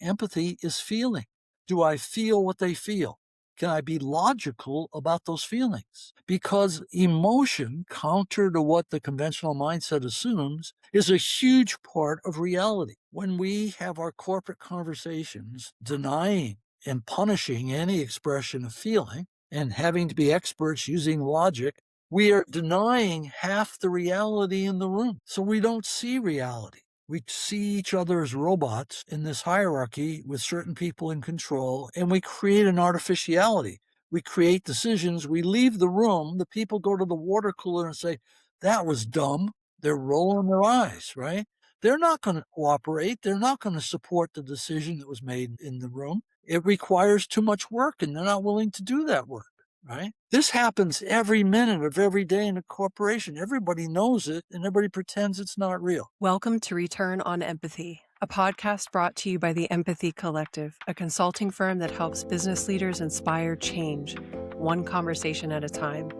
Empathy is feeling. Do I feel what they feel? Can I be logical about those feelings? Because emotion, counter to what the conventional mindset assumes, is a huge part of reality. When we have our corporate conversations denying and punishing any expression of feeling and having to be experts using logic, we are denying half the reality in the room. So we don't see reality. We see each other as robots in this hierarchy with certain people in control, and we create an artificiality. We create decisions. We leave the room. The people go to the water cooler and say, that was dumb. They're rolling their eyes, right? They're not going to cooperate. They're not going to support the decision that was made in the room. It requires too much work, and they're not willing to do that work. Right? This happens every minute of every day in a corporation. Everybody knows it, and everybody pretends it's not real. Welcome to Return on Empathy, a podcast brought to you by the Empathy Collective, a consulting firm that helps business leaders inspire change, one conversation at a time.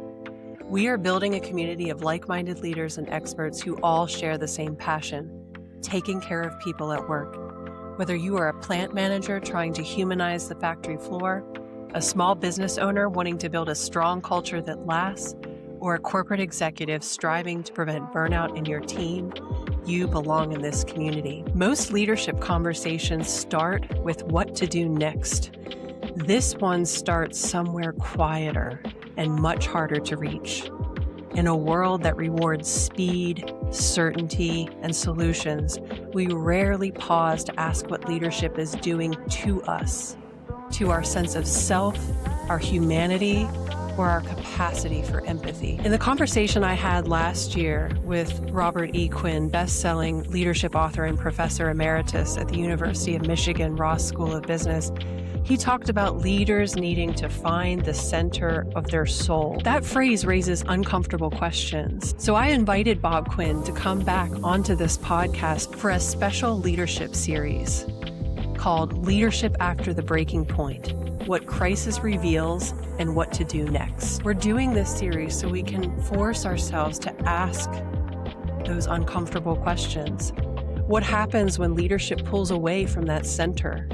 We are building a community of like-minded leaders and experts who all share the same passion, taking care of people at work. Whether you are a plant manager trying to humanize the factory floor, a small business owner wanting to build a strong culture that lasts, or a corporate executive striving to prevent burnout in your team, you belong in this community. Most leadership conversations start with what to do next. This one starts somewhere quieter and much harder to reach. In a world that rewards speed, certainty, and solutions, we rarely pause to ask what leadership is doing to us, to our sense of self, our humanity, or our capacity for empathy. In the conversation I had last year with Robert E. Quinn, best-selling leadership author and professor emeritus at the University of Michigan Ross School of Business, he talked about leaders needing to find the center of their soul. That phrase raises uncomfortable questions. So I invited Bob Quinn to come back onto this podcast for a special leadership series called Leadership After the Breaking Point: What Crisis Reveals and What to Do Next. We're doing this series so we can force ourselves to ask those uncomfortable questions. What happens when leadership pulls away from that center?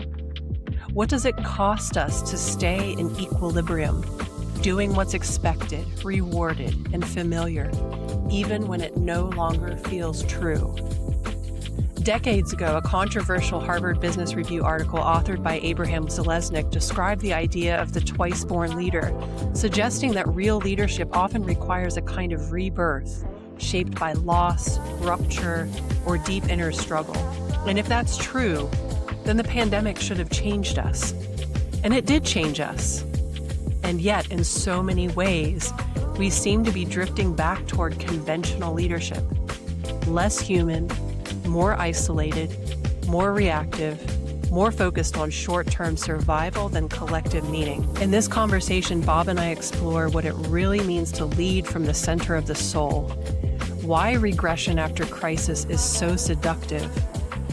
What does it cost us to stay in equilibrium, doing what's expected, rewarded, and familiar, even when it no longer feels true? Decades ago, a controversial Harvard Business Review article authored by Abraham Zalesnik described the idea of the twice-born leader, suggesting that real leadership often requires a kind of rebirth, shaped by loss, rupture, or deep inner struggle. And if that's true, then the pandemic should have changed us. And it did change us. And yet, in so many ways, we seem to be drifting back toward conventional leadership, less human, more isolated, more reactive, more focused on short-term survival than collective meaning. In this conversation, Bob and I explore what it really means to lead from the center of the soul, why regression after crisis is so seductive,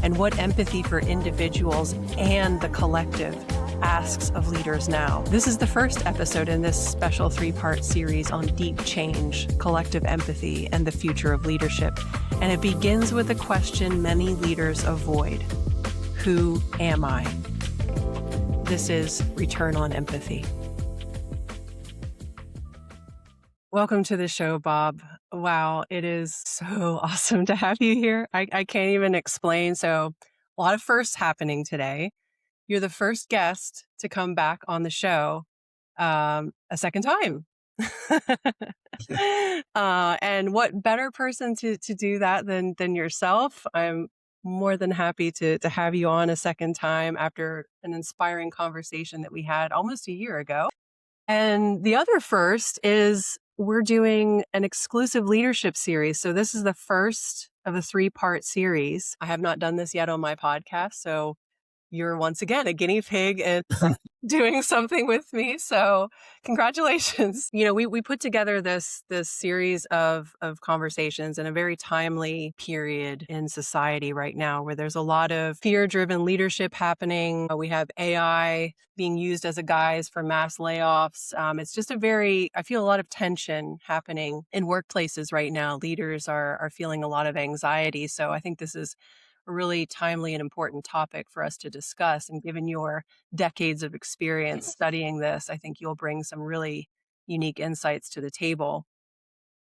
and what empathy for individuals and the collective asks of leaders now. This is the first episode in this special 3-part series on deep change, collective empathy, and the future of leadership. And it begins with a question many leaders avoid: who am I? This is Return on Empathy. Welcome to the show, Bob. Wow, it is so awesome to have you here. I can't even explain. So a lot of firsts happening today. You're the first guest to come back on the show a second time. And what better person to do that than yourself? I'm more than happy to have you on a second time after an inspiring conversation that we had almost a year ago. And the other first is we're doing an exclusive leadership series. So this is the first of a 3-part series. I have not done this yet on my podcast, so you're once again a guinea pig and doing something with me. So congratulations. You know, we put together this series of conversations in a very timely period in society right now, where there's a lot of fear-driven leadership happening. We have AI being used as a guise for mass layoffs. It's just I feel a lot of tension happening in workplaces right now. Leaders are feeling a lot of anxiety. So I think this is a really timely and important topic for us to discuss. And given your decades of experience studying this, I think you'll bring some really unique insights to the table.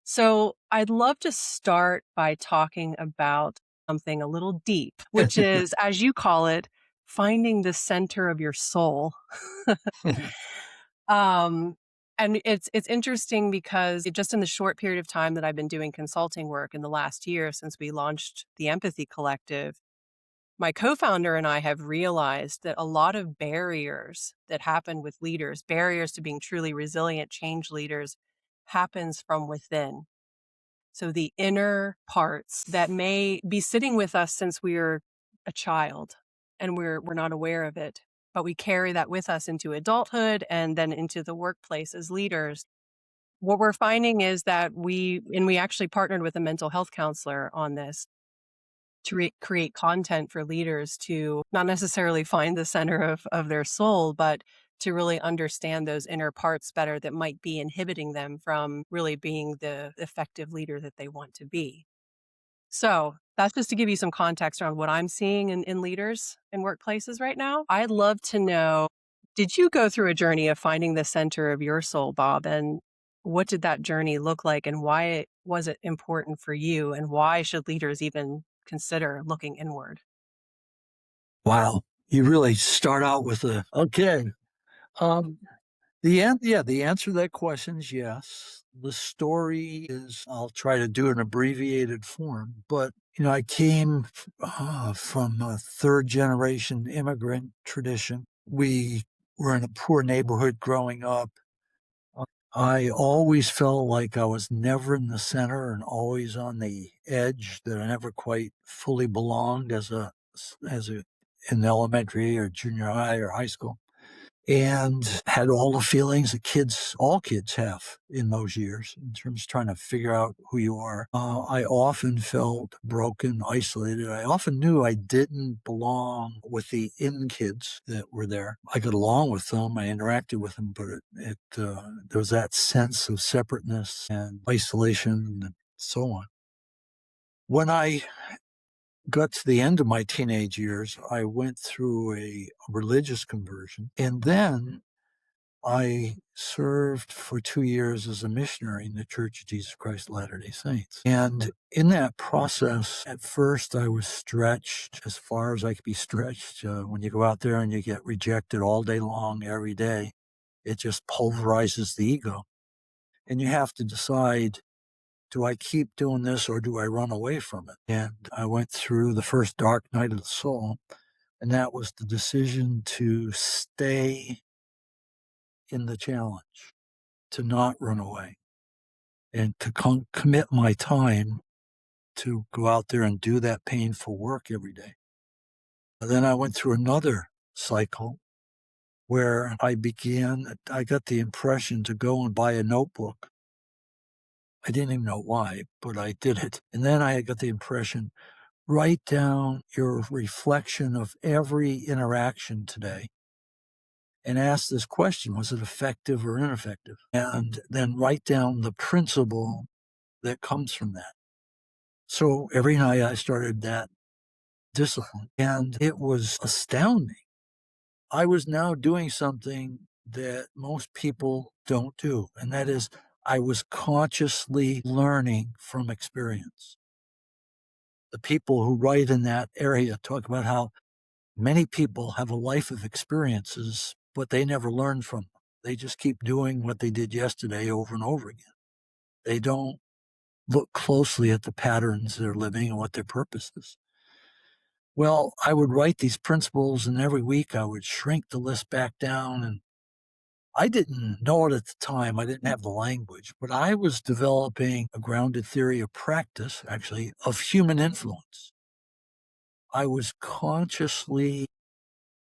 So, I'd love to start by talking about something a little deep, which is, as you call it, finding the center of your soul. Um, and it's interesting because just in the short period of time that I've been doing consulting work in the last year since we launched the Empathy Collective, my co-founder and I have realized that a lot of barriers that happen with leaders, barriers to being truly resilient change leaders, happens from within. So the inner parts that may be sitting with us since we are a child and we're not aware of it, but we carry that with us into adulthood and then into the workplace as leaders. What we're finding is that we actually partnered with a mental health counselor on this to create content for leaders to not necessarily find the center of their soul, but to really understand those inner parts better that might be inhibiting them from really being the effective leader that they want to be. So that's just to give you some context around what I'm seeing in leaders in workplaces right now. I'd love to know, did you go through a journey of finding the center of your soul, Bob? And what did that journey look like? And why was it important for you? And why should leaders even consider looking inward? Wow. You really start out with a okay. Um, the answer to that question is yes. The story is I'll try to do an abbreviated form, but I came from a third generation immigrant tradition. We were in a poor neighborhood growing up. I always felt like I was never in the center and always on the edge, that I never quite fully belonged as a in elementary or junior high or high school, and had all the feelings that all kids have in those years in terms of trying to figure out who you are. I often felt broken, isolated. I often knew I didn't belong with the in kids that were there. I got along with them, I interacted with them, but there was that sense of separateness and isolation and so on. When I got to the end of my teenage years, I went through a religious conversion, and then I served for 2 years as a missionary in the Church of Jesus Christ of Latter-day Saints. And in that process, at first, I was stretched as far as I could be stretched. When you go out there and you get rejected all day long, every day, it just pulverizes the ego. And you have to decide, do I keep doing this or do I run away from it? And I went through the first dark night of the soul, and that was the decision to stay in the challenge, to not run away, and to commit my time to go out there and do that painful work every day. And then I went through another cycle where I got the impression to go and buy a notebook. I didn't even know why, but I did it. And then I got the impression, write down your reflection of every interaction today and ask this question, was it effective or ineffective? And then write down the principle that comes from that. So every night I started that discipline, and it was astounding. I was now doing something that most people don't do, and that is I was consciously learning from experience. The people who write in that area talk about how many people have a life of experiences, but they never learn from them. They just keep doing what they did yesterday over and over again. They don't look closely at the patterns they're living and what their purpose is. Well, I would write these principles, and every week I would shrink the list back down. And I didn't know it at the time. I didn't have the language, but I was developing a grounded theory of practice, actually, of human influence. I was consciously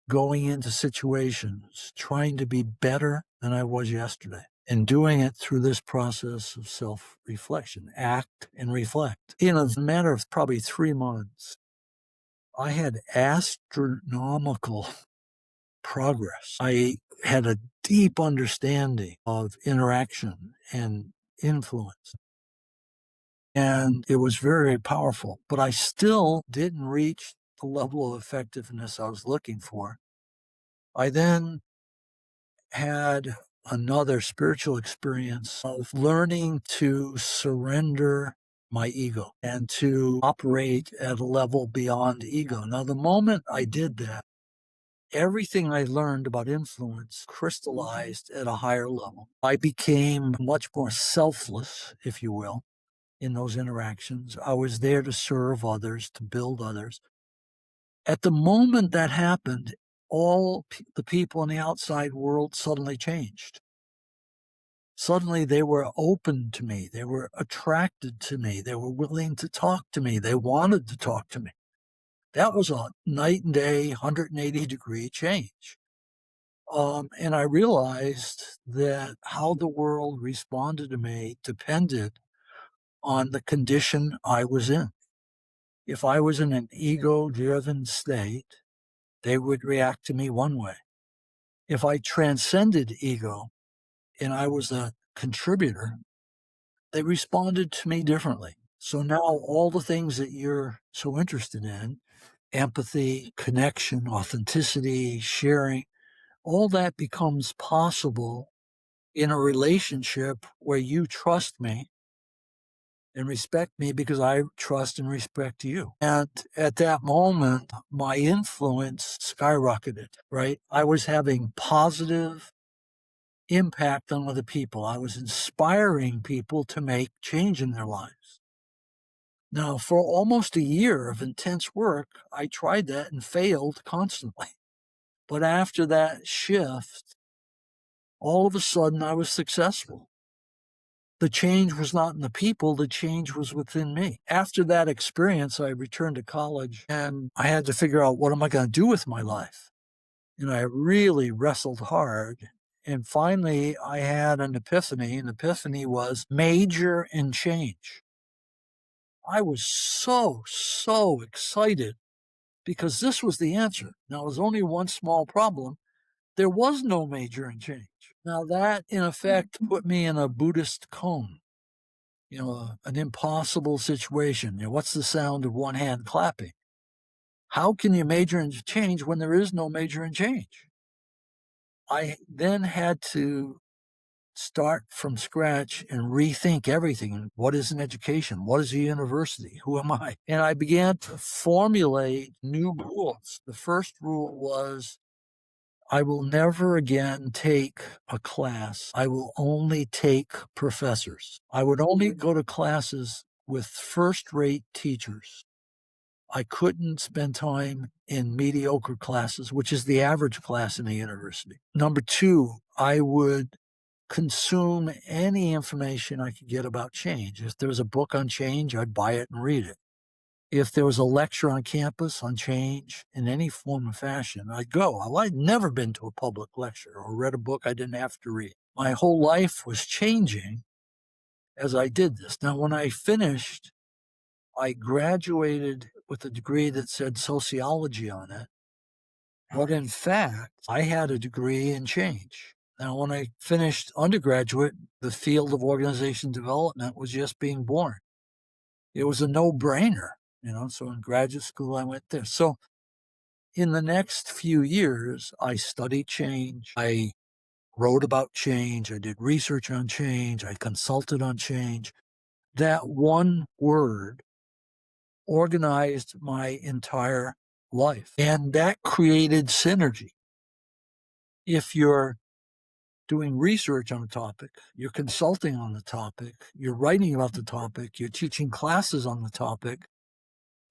going into situations, trying to be better than I was yesterday, and doing it through this process of self-reflection, act and reflect. In a matter of probably 3 months, I had astronomical progress. I had a deep understanding of interaction and influence. And it was very, very powerful, but I still didn't reach the level of effectiveness I was looking for. I then had another spiritual experience of learning to surrender my ego and to operate at a level beyond ego. Now, the moment I did that, everything I learned about influence crystallized at a higher level. I became much more selfless, if you will, in those interactions. I was there to serve others, to build others. At the moment that happened, the people in the outside world suddenly changed. Suddenly they were open to me. They were attracted to me. They were willing to talk to me. They wanted to talk to me. That was a night and day, 180-degree change. And I realized that how the world responded to me depended on the condition I was in. If I was in an ego-driven state, they would react to me one way. If I transcended ego and I was a contributor, they responded to me differently. So now all the things that you're so interested in, empathy, connection, authenticity, sharing, all that becomes possible in a relationship where you trust me and respect me because I trust and respect you. And at that moment, my influence skyrocketed, right? I was having positive impact on other people. I was inspiring people to make change in their lives. Now, for almost a year of intense work, I tried that and failed constantly. But after that shift, all of a sudden I was successful. The change was not in the people, the change was within me. After that experience, I returned to college and I had to figure out what am I going to do with my life? And I really wrestled hard. And finally, I had an epiphany. An epiphany was major in change. I was so excited because this was the answer. Now, there's only one small problem. There was no major in change. Now, that in effect put me in a Buddhist cone. An impossible situation. What's the sound of one hand clapping? How can you major in change when there is no major in change? I then had to start from scratch and rethink everything. What is an education? What is a university? Who am I? And I began to formulate new rules. The first rule was I will never again take a class. I will only take professors. I would only go to classes with first-rate teachers. I couldn't spend time in mediocre classes, which is the average class in a university. Number two, I would consume any information I could get about change. If there was a book on change, I'd buy it and read it. If there was a lecture on campus on change in any form or fashion, I'd go. I'd never been to a public lecture or read a book I didn't have to read. My whole life was changing as I did this. Now, when I finished, I graduated with a degree that said sociology on it. But in fact, I had a degree in change. Now, when I finished undergraduate, the field of organization development was just being born. It was a no-brainer. So in graduate school, I went there. So in the next few years, I studied change. I wrote about change. I did research on change. I consulted on change. That one word organized my entire life. And that created synergy. If you're doing research on a topic, you're consulting on the topic, you're writing about the topic, you're teaching classes on the topic,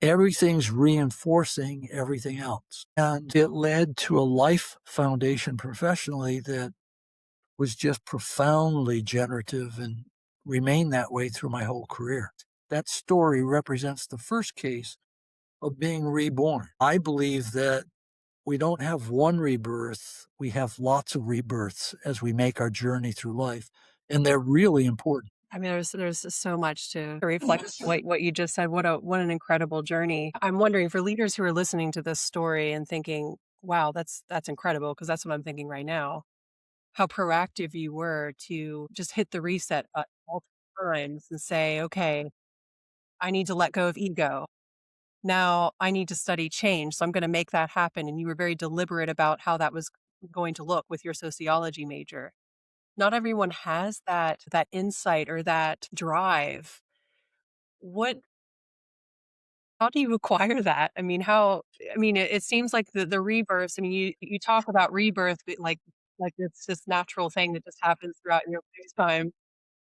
everything's reinforcing everything else. And it led to a life foundation professionally that was just profoundly generative and remained that way through my whole career. That story represents the first case of being reborn. I believe that we don't have one rebirth, we have lots of rebirths as we make our journey through life, and they're really important. I mean, there's so much to reflect what you just said. What an incredible journey. I'm wondering for leaders who are listening to this story and thinking, "Wow, that's incredible," because that's what I'm thinking right now. How proactive you were to just hit the reset button multiple times and say, "Okay, I need to let go of ego. Now I need to study change. So I'm going to make that happen. And you were very deliberate about how that was going to look with your sociology major. Not everyone has that insight or that drive. What How do you acquire that? I mean, it seems like the rebirths, I mean, you talk about rebirth, but like it's this natural thing that just happens throughout your lifetime.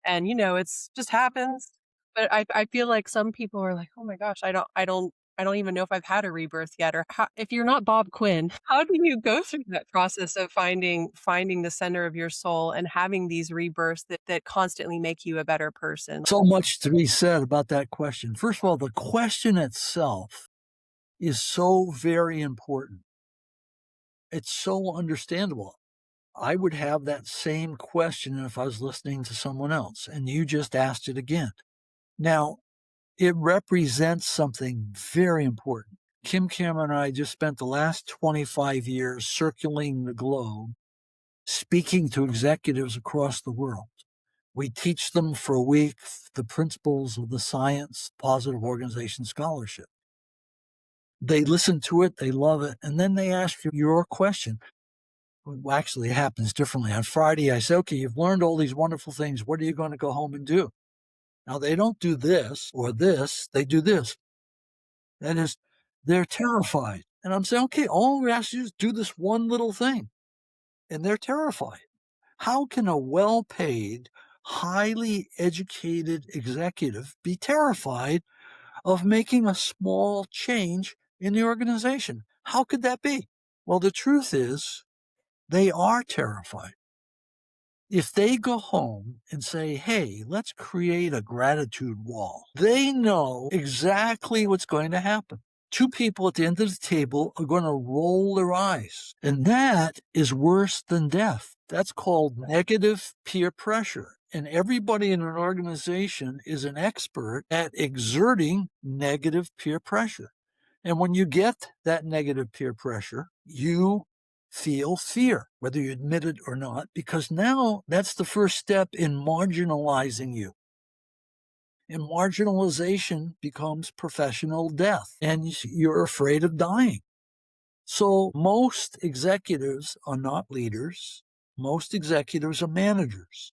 And, it's just happens. But I feel like some people are like, "Oh my gosh, I don't even know if I've had a rebirth yet," or how if you're not Bob Quinn, how do you go through that process of finding the center of your soul and having these rebirths that constantly make you a better person? So much to be said about that question. First of all, the question itself is so very important. It's so understandable. I would have that same question if I was listening to someone else, and you just asked it again. Now, it represents something very important. Kim Cameron and I just spent the last 25 years circling the globe, speaking to executives across the world. We teach them for a week the principles of the science, positive organization scholarship. They listen to it, they love it, and then they ask you your question. Well, actually, it happens differently. On Friday, I say, okay, you've learned all these wonderful things. What are you going to go home and do? Now, they don't do this or this, they do this. That is, they're terrified. And I'm saying, okay, all we ask you is do this one little thing. And they're terrified. How can a well paid, highly educated executive be terrified of making a small change in the organization? How could that be? Well, the truth is, they are terrified. If they go home and say, hey, let's create a gratitude wall, they know exactly what's going to happen. Two people at the end of the table are going to roll their eyes. And that is worse than death. That's called negative peer pressure. And everybody in an organization is an expert at exerting negative peer pressure. And when you get that negative peer pressure, you feel fear, whether you admit it or not, because now that's the first step in marginalizing you. And marginalization becomes professional death, and you're afraid of dying. So most executives are not leaders. Most executives are managers.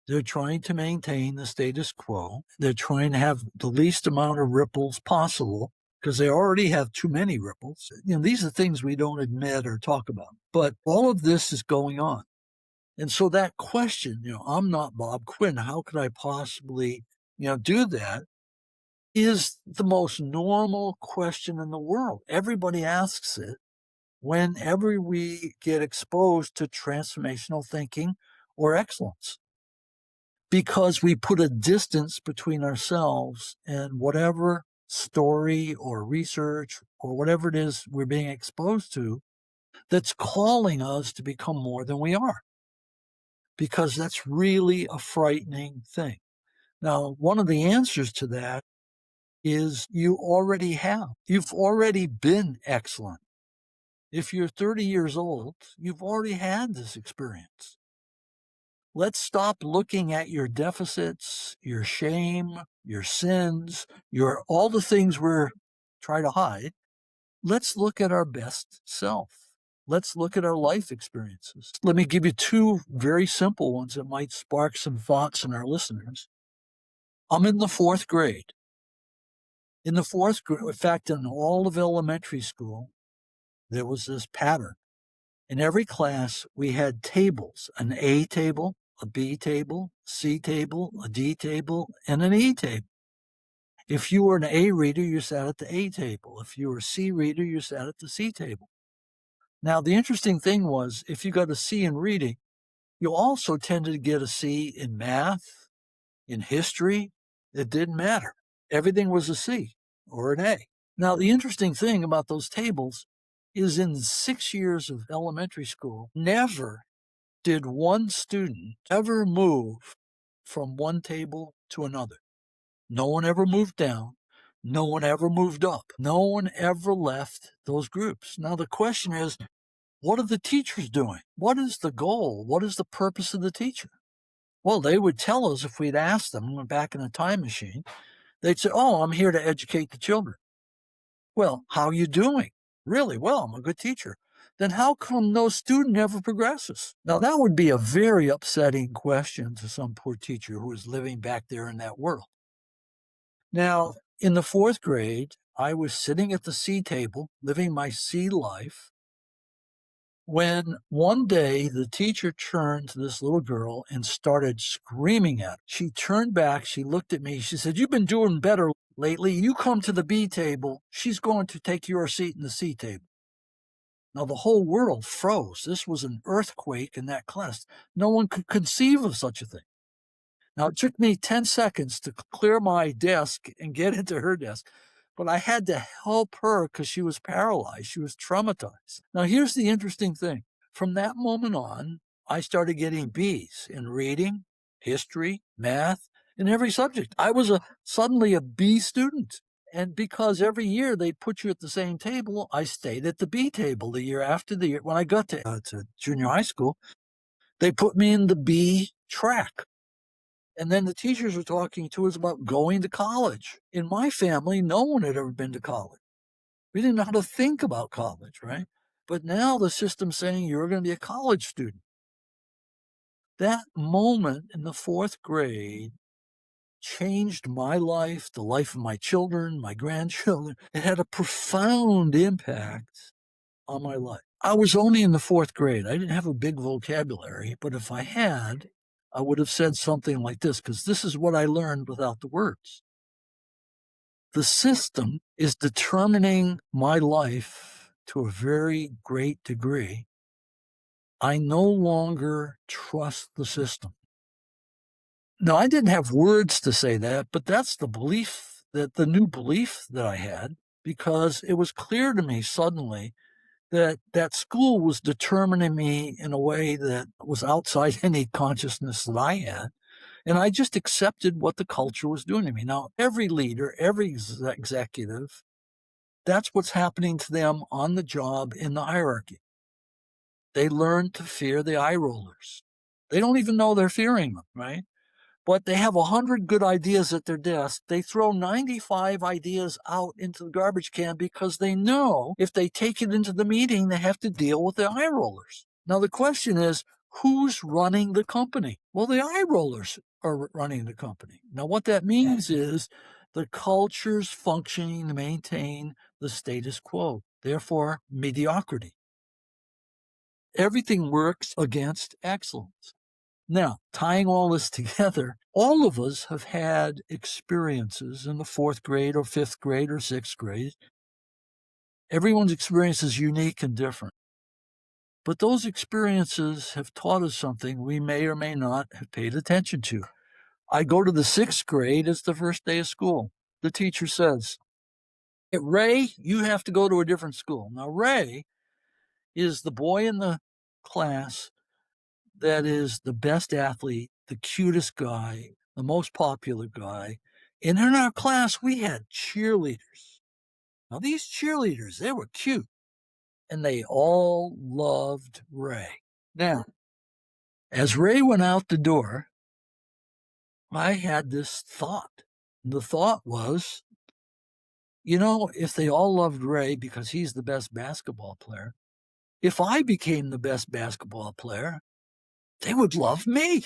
They're trying to maintain the status quo. They're trying to have the least amount of ripples possible because they already have too many ripples. These are things we don't admit or talk about. But all of this is going on. And so that question, I'm not Bob Quinn. How could I possibly, do that? Is the most normal question in the world. Everybody asks it whenever we get exposed to transformational thinking or excellence, because we put a distance between ourselves and whatever story or research or whatever it is we're being exposed to that's calling us to become more than we are, because that's really a frightening thing. Now, one of the answers to that is you already have. You've already been excellent. If you're 30 years old, you've already had this experience. Let's stop looking at your deficits, your shame, your sins, all the things we're trying to hide. Let's look at our best self. Let's look at our life experiences. Let me give you two very simple ones that might spark some thoughts in our listeners. I'm in the fourth grade. In the fourth grade, in fact, in all of elementary school, there was this pattern. In every class, we had tables, an A table, a B table, C table, a D table, and an E table. If you were an A reader, you sat at the A table. If you were a C reader, you sat at the C table. Now, the interesting thing was, if you got a C in reading, you also tended to get a C in math, in history. It didn't matter. Everything was a C or an A. Now, the interesting thing about those tables is in 6 years of elementary school, never did one student ever move from one table to another. No one ever moved down. No one ever moved up. No one ever left those groups. Now, the question is, what are the teachers doing? What is the goal? What is the purpose of the teacher? Well, they would tell us if we'd asked them, went back in a time machine, They'd say, "Oh, I'm here to educate the children." Well, how are you doing? Really well, I'm a good teacher. Then how come no student ever progresses? Now, that would be a very upsetting question to some poor teacher who is living back there in that world. Now, in the fourth grade, I was sitting at the C table, living my C life, when one day the teacher turned to this little girl and started screaming at her. She turned back, she looked at me, she said, "You've been doing better lately. You come to the B table. She's going to take your seat in the C table." Now the whole world froze. This was an earthquake in that class. No one could conceive of such a thing. Now it took me 10 seconds to clear my desk and get into her desk, but I had to help her because she was paralyzed. She was traumatized. Now here's the interesting thing. From that moment on, I started getting B's in reading, history, math, in every subject. I was suddenly a B student. And because every year they put you at the same table, I stayed at the B table the year after the year. When I got to junior high school, they put me in the B track. And then the teachers were talking to us about going to college. In my family, no one had ever been to college. We didn't know how to think about college, right? But now the system's saying you're going to be a college student. That moment in the fourth grade changed my life, the life of my children, my grandchildren. It had a profound impact on my life. I was only in the fourth grade. I didn't have a big vocabulary, but if I had, I would have said something like this, because this is what I learned without the words. The system is determining my life to a very great degree. I no longer trust the system. Now, I didn't have words to say that, but that's the belief, that the new belief that I had, because it was clear to me suddenly that school was determining me in a way that was outside any consciousness that I had. And I just accepted what the culture was doing to me. Now, every leader, every executive, that's what's happening to them on the job in the hierarchy. They learn to fear the eye rollers. They don't even know they're fearing them, right? But they have 100 good ideas at their desk. They throw 95 ideas out into the garbage can because they know if they take it into the meeting, they have to deal with the eye rollers. Now, the question is, who's running the company? Well, the eye rollers are running the company. Now, what that means is the culture's functioning to maintain the status quo, therefore mediocrity. Everything works against excellence. Now, tying all this together, all of us have had experiences in the fourth grade or fifth grade or sixth grade. Everyone's experience is unique and different. But those experiences have taught us something we may or may not have paid attention to. I go to the sixth grade, it's the first day of school. The teacher says, "Hey, Ray, you have to go to a different school." Now, Ray is the boy in the class that is the best athlete, the cutest guy, the most popular guy. And in our class, we had cheerleaders. Now, these cheerleaders, they were cute, and they all loved Ray. Now, as Ray went out the door, I had this thought. The thought was, if they all loved Ray because he's the best basketball player, if I became the best basketball player, they would love me.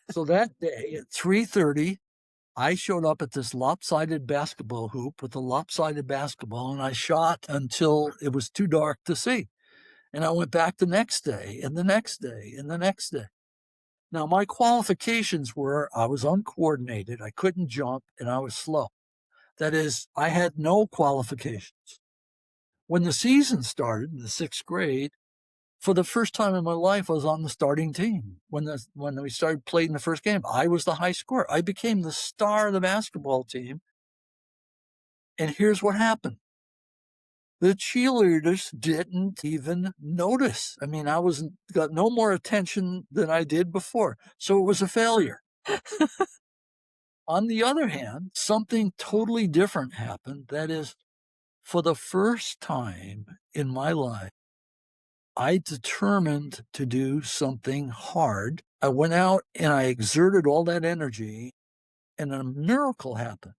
So that day at 3:30, I showed up at this lopsided basketball hoop with a lopsided basketball, and I shot until it was too dark to see. And I went back the next day and the next day and the next day. Now, my qualifications were I was uncoordinated, I couldn't jump, and I was slow. That is, I had no qualifications. When the season started in the sixth grade, for the first time in my life, I was on the starting team. When we started playing the first game, I was the high scorer. I became the star of the basketball team. And here's what happened. The cheerleaders didn't even notice. I mean, got no more attention than I did before. So it was a failure. On the other hand, something totally different happened. That is, for the first time in my life, I determined to do something hard. I went out and I exerted all that energy and a miracle happened.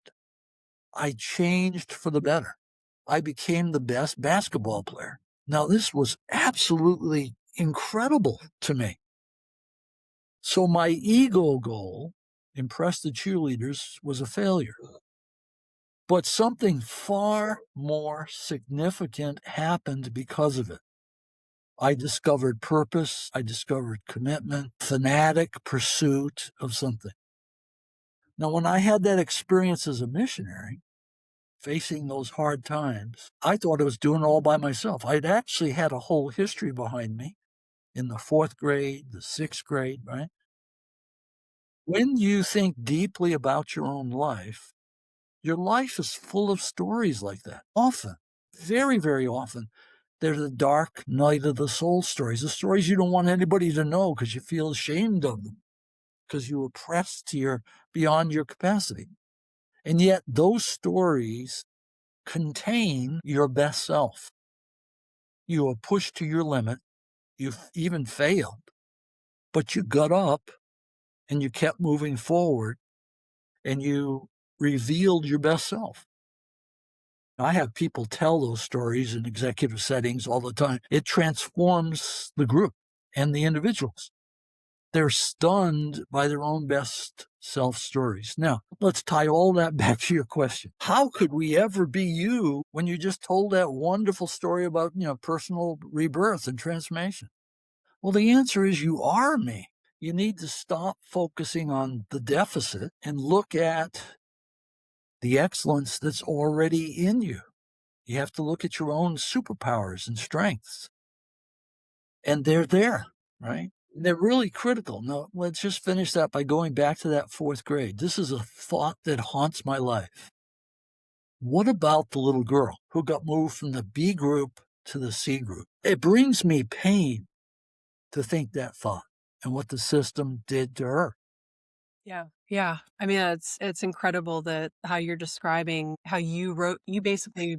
I changed for the better. I became the best basketball player. Now, this was absolutely incredible to me. So my ego goal, impress the cheerleaders, was a failure. But something far more significant happened because of it. I discovered purpose. I discovered commitment, fanatic pursuit of something. Now, when I had that experience as a missionary, facing those hard times, I thought I was doing it all by myself. I'd actually had a whole history behind me in the fourth grade, the sixth grade, right? When you think deeply about your life is full of stories like that. Often, very, very often, they're the dark night of the soul stories, the stories you don't want anybody to know because you feel ashamed of them, because you were pressed to your beyond your capacity. And yet those stories contain your best self. You were pushed to your limit. You've even failed, but you got up and you kept moving forward and you revealed your best self. I have people tell those stories in executive settings all the time. It transforms the group and the individuals. They're stunned by their own best self stories. Now, let's tie all that back to your question. How could we ever be you when you just told that wonderful story about, personal rebirth and transformation? Well, the answer is you are me. You need to stop focusing on the deficit and look at the excellence that's already in you. You have to look at your own superpowers and strengths. And they're there, right? They're really critical. Now, let's just finish that by going back to that fourth grade. This is a thought that haunts my life. What about the little girl who got moved from the B group to the C group? It brings me pain to think that thought and what the system did to her. Yeah. Yeah. I mean, it's incredible that how you're describing how you basically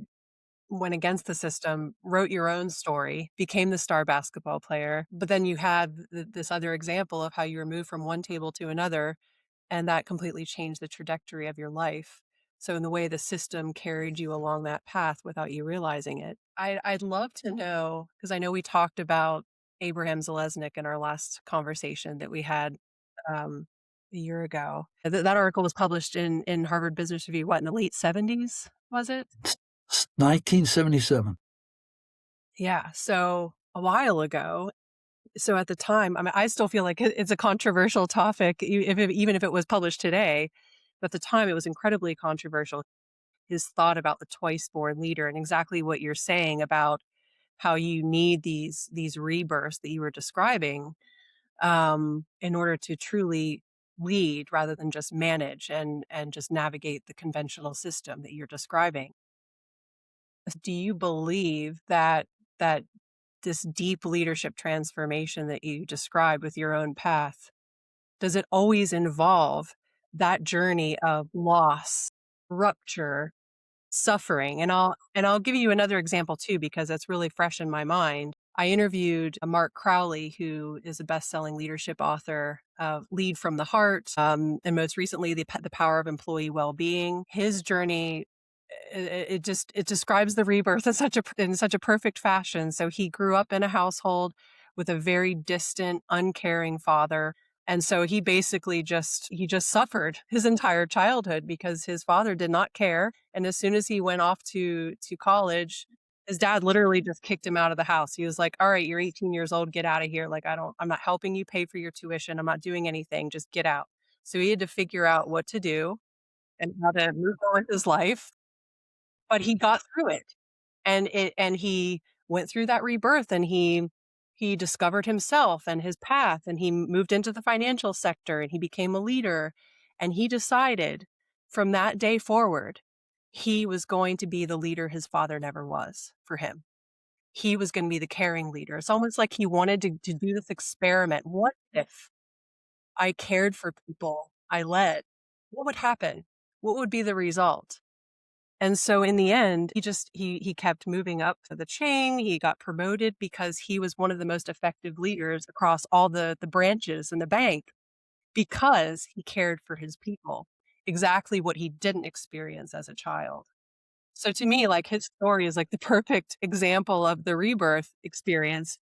went against the system, wrote your own story, became the star basketball player, but then you had this other example of how you were moved from one table to another, and that completely changed the trajectory of your life. So in the way the system carried you along that path without you realizing it. I'd love to know, because I know we talked about Abraham Zalesnik in our last conversation that we had a year ago. That article was published in Harvard Business Review, what, in the late 70s, was it? 1977. Yeah, so a while ago. So at the time, I mean, I still feel like it's a controversial topic, even if it was published today. But at the time, it was incredibly controversial. His thought about the twice-born leader and exactly what you're saying about how you need these rebirths that you were describing, in order to truly lead rather than just manage and just navigate the conventional system that you're describing. Do you believe that this deep leadership transformation that you described with your own path, does it always involve that journey of loss, rupture, suffering? And I'll give you another example too, because that's really fresh in my mind. I interviewed Mark Crowley, who is a best-selling leadership author of Lead from the Heart, and most recently, the Power of Employee Well-being. His journey, it describes the rebirth in such a perfect fashion. So he grew up in a household with a very distant, uncaring father. And so he basically he just suffered his entire childhood because his father did not care. And as soon as he went off to college, his dad literally just kicked him out of the house. He was like, "All right, you're 18 years old, get out of here. Like, I'm not helping you pay for your tuition. I'm not doing anything. Just get out." So he had to figure out what to do and how to move on with his life, but he got through it. And he went through that rebirth, and he discovered himself and his path, and he moved into the financial sector, and he became a leader, and he decided from that day forward, he was going to be the leader his father never was for him. He was gonna be the caring leader. It's almost like he wanted to do this experiment. What if I cared for people I led? What would happen? What would be the result? And so in the end, he kept moving up the chain. He got promoted because he was one of the most effective leaders across all the branches in the bank because he cared for his people. exactly what he didn't experience as a child. So to me, like, his story is like the perfect example of the rebirth experience,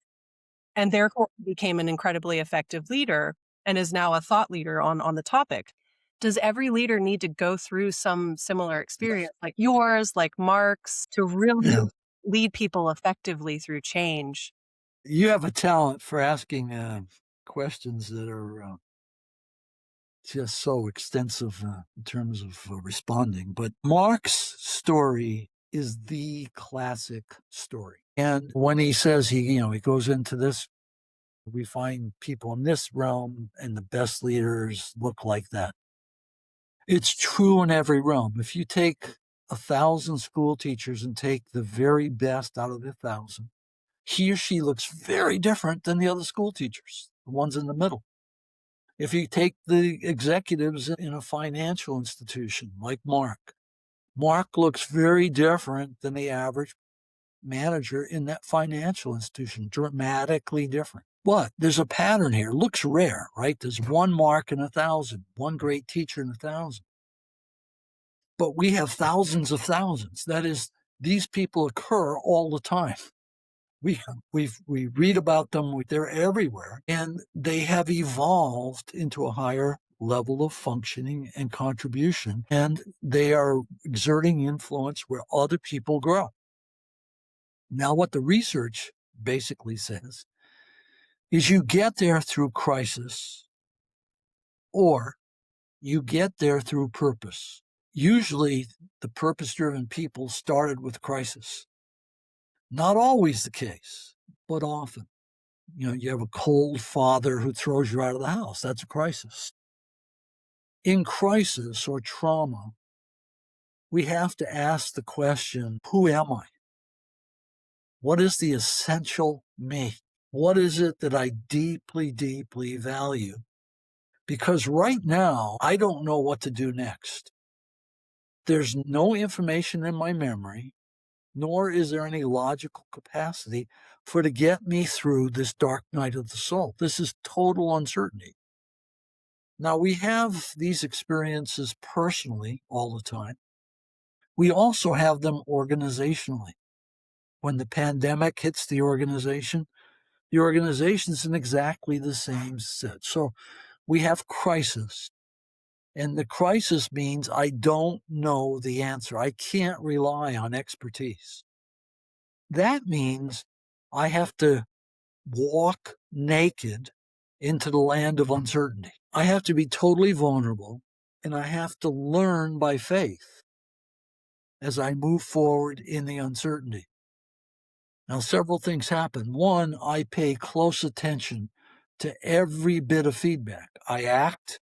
and therefore became an incredibly effective leader and is now a thought leader on the topic. Does every leader need to go through some similar Yes. experience like yours, like Mark's, to really Yeah. lead people effectively through change? You have a talent for asking questions that are just so extensive in terms of responding. But Mark's story is the classic story. And when he says he goes into this, we find people in this realm and the best leaders look like that. It's true in every realm. If you take 1,000 school teachers and take the very best out of the 1,000, he or she looks very different than the other school teachers, the ones in the middle. If you take the executives in a financial institution like Mark, Mark looks very different than the average manager in that financial institution, dramatically different. But there's a pattern here. Looks rare, right? There's one Mark in 1,000, one great teacher in 1,000. But we have thousands of thousands. That is, these people occur all the time. We read about them. They're everywhere, and they have evolved into a higher level of functioning and contribution, and they are exerting influence where other people grow. Now, what the research basically says is you get there through crisis, or you get there through purpose. Usually, the purpose-driven people started with crisis. Not always the case, but often. You have a cold father who throws you out of the house. That's a crisis. In crisis or trauma, we have to ask the question, who am I? What is the essential me? What is it that I deeply, deeply value? Because right now, I don't know what to do next. There's no information in my memory, nor is there any logical capacity to get me through this dark night of the soul. This is total uncertainty. Now, we have these experiences personally all the time. We also have them organizationally. When the pandemic hits the organization's in exactly the same set. So we have crisis. And the crisis means I don't know the answer. I can't rely on expertise. That means I have to walk naked into the land of uncertainty. I have to be totally vulnerable, and I have to learn by faith as I move forward in the uncertainty. Now, several things happen. One, I pay close attention to every bit of feedback. I act,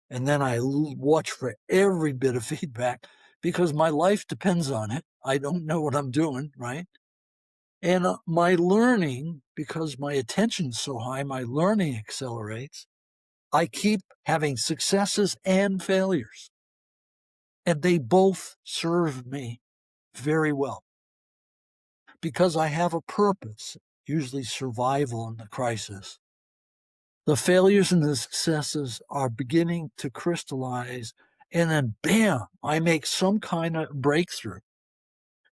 and then I watch for every bit of feedback because my life depends on it. I don't know what I'm doing, right? And my learning, because my attention's so high, my learning accelerates. I keep having successes and failures, and they both serve me very well because I have a purpose, usually survival in the crisis. The failures and the successes are beginning to crystallize, and then bam, I make some kind of breakthrough.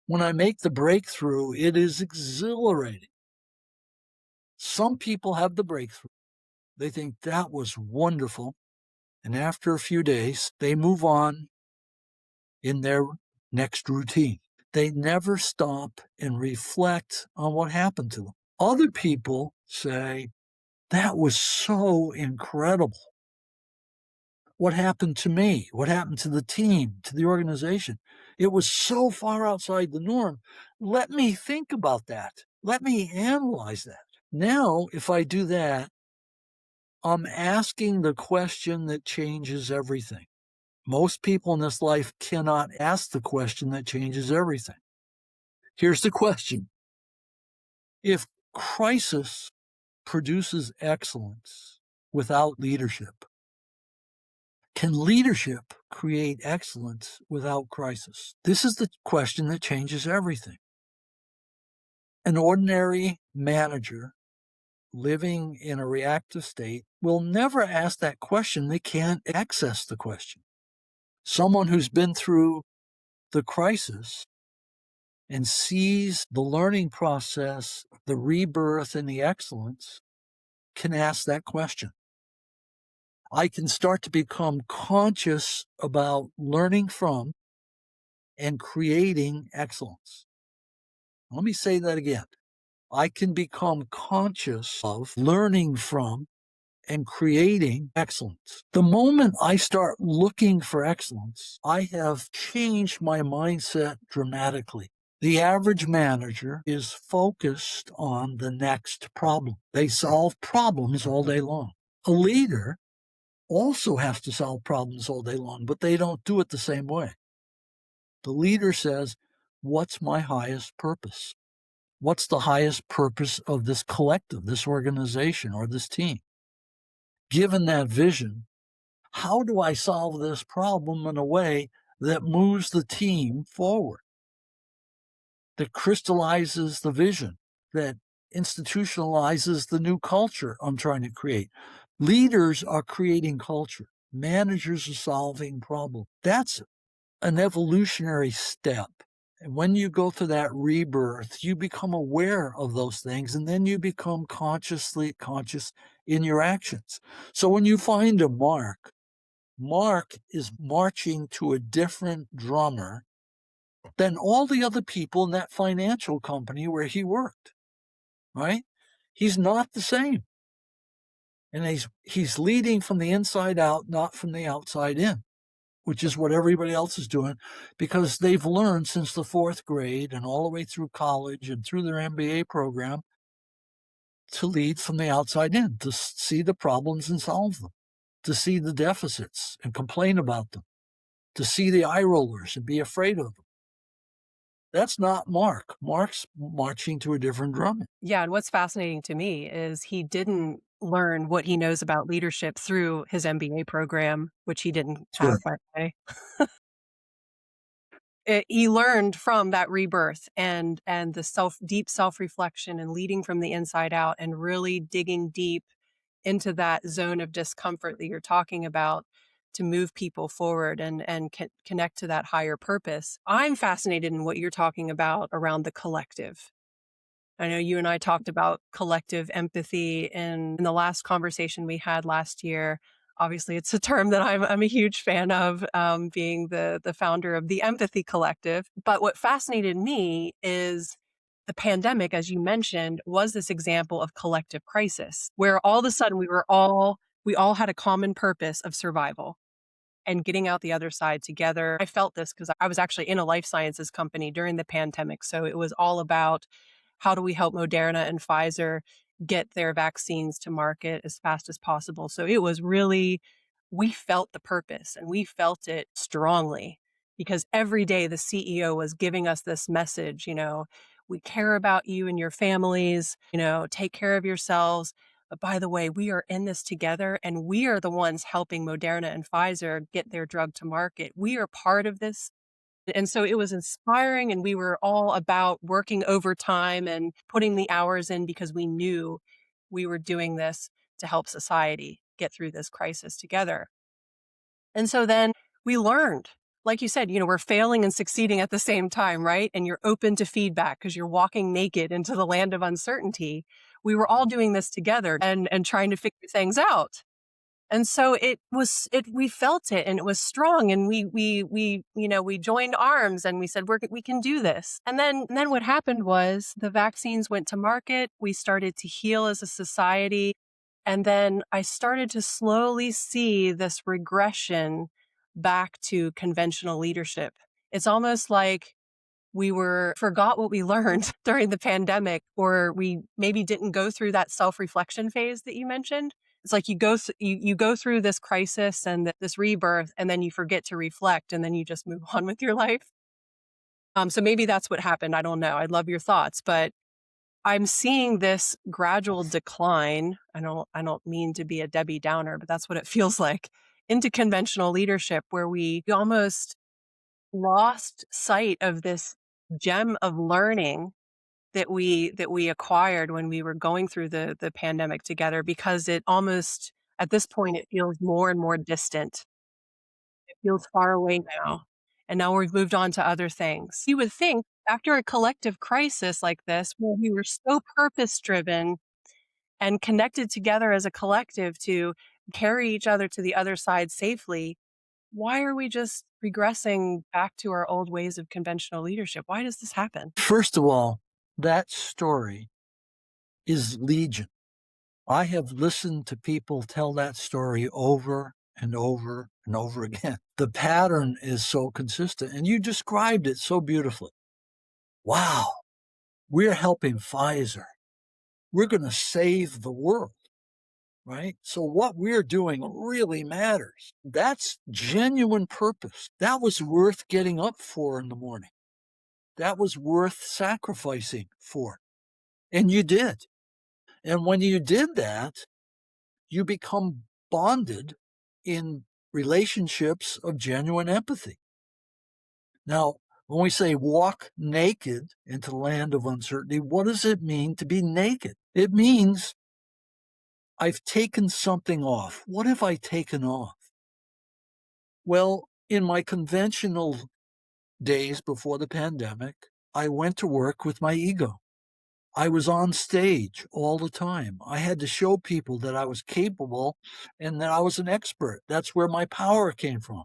When I make the breakthrough, it is exhilarating. Some people have the breakthrough. They think that was wonderful. And after a few days, they move on in their next routine. They never stop and reflect on what happened to them. Other people say, that was so incredible. What happened to me? What happened to the team, to the organization? It was so far outside the norm. Let me think about that. Let me analyze that. Now, if I do that, I'm asking the question that changes everything. Most people in this life cannot ask the question that changes everything. Here's the question. If crisis produces excellence without leadership, can leadership create excellence without crisis? This is the question that changes everything. An ordinary manager living in a reactive state will never ask that question. They can't access the question. Someone who's been through the crisis and sees the learning process, the rebirth, and the excellence can ask that question. I can start to become conscious about learning from and creating excellence. Let me say that again. I can become conscious of learning from and creating excellence. The moment I start looking for excellence, I have changed my mindset dramatically. The average manager is focused on the next problem. They solve problems all day long. A leader also has to solve problems all day long, but they don't do it the same way. The leader says, what's my highest purpose? What's the highest purpose of this collective, this organization, or this team? Given that vision, how do I solve this problem in a way that moves the team forward, that crystallizes the vision, that institutionalizes the new culture I'm trying to create? Leaders are creating culture. Managers are solving problems. That's an evolutionary step. And when you go through that rebirth, you become aware of those things, and then you become conscious in your actions. So when you find a Mark is marching to a different drummer than all the other people in that financial company where he worked, right? He's not the same. And he's leading from the inside out, not from the outside in, which is what everybody else is doing, because they've learned since the fourth grade and all the way through college and through their MBA program to lead from the outside in, to see the problems and solve them, to see the deficits and complain about them, to see the eye rollers and be afraid of them. That's not Mark. Mark's marching to a different drum. Yeah, and what's fascinating to me is he didn't learn what he knows about leadership through his MBA program, which he didn't Sure. have, by the way. He learned from that rebirth and the deep self-reflection and leading from the inside out and really digging deep into that zone of discomfort that you're talking about to move people forward and connect to that higher purpose. I'm fascinated in what you're talking about around the collective. I know you and I talked about collective empathy in the last conversation we had last year. Obviously, it's a term that I'm a huge fan of, being the founder of the Empathy Collective. But what fascinated me is the pandemic, as you mentioned, was this example of collective crisis, where all of a sudden we all had a common purpose of survival and getting out the other side together. I felt this because I was actually in a life sciences company during the pandemic. So it was all about how do we help Moderna and Pfizer get their vaccines to market as fast as possible. So it was really, we felt the purpose and we felt it strongly because every day the CEO was giving us this message, we care about you and your families, take care of yourselves. But by the way, we are in this together and we are the ones helping Moderna and Pfizer get their drug to market. We are part of this. And so it was inspiring, and we were all about working overtime and putting the hours in because we knew we were doing this to help society get through this crisis together. And so then we learned, like you said, we're failing and succeeding at the same time, right? And you're open to feedback because you're walking naked into the land of uncertainty. We were all doing this together and trying to figure things out. And so we felt it and it was strong and we joined arms and we said, we can do this. And then what happened was the vaccines went to market. We started to heal as a society. And then I started to slowly see this regression back to conventional leadership. It's almost like we forgot what we learned during the pandemic, or we maybe didn't go through that self-reflection phase that you mentioned. It's like you go through this crisis and this rebirth, and then you forget to reflect, and then you just move on with your life. So maybe that's what happened. I don't know. I'd love your thoughts, but I'm seeing this gradual decline. I don't mean to be a Debbie Downer, but that's what it feels like into conventional leadership, where we almost lost sight of this gem of learning that we acquired when we were going through the pandemic together, because it almost, at this point, it feels more and more distant. feels far away now. And now we've moved on to other things. You would think after a collective crisis like this, where we were so purpose driven and connected together as a collective to carry each other to the other side safely, why are we just regressing back to our old ways of conventional leadership? Why does this happen? First of all, that story is legion. I have listened to people tell that story over and over and over again. The pattern is so consistent, and you described it so beautifully. Wow, we're helping Pfizer. We're going to save the world, right? So what we're doing really matters. That's genuine purpose. That was worth getting up for in the morning. That was worth sacrificing for. And you did. And when you did that, you become bonded in relationships of genuine empathy. Now, when we say walk naked into the land of uncertainty, what does it mean to be naked? It means I've taken something off. What have I taken off? Well, in my conventional days before the pandemic, I went to work with my ego. I was on stage all the time. I had to show people that I was capable and that I was an expert. That's where my power came from.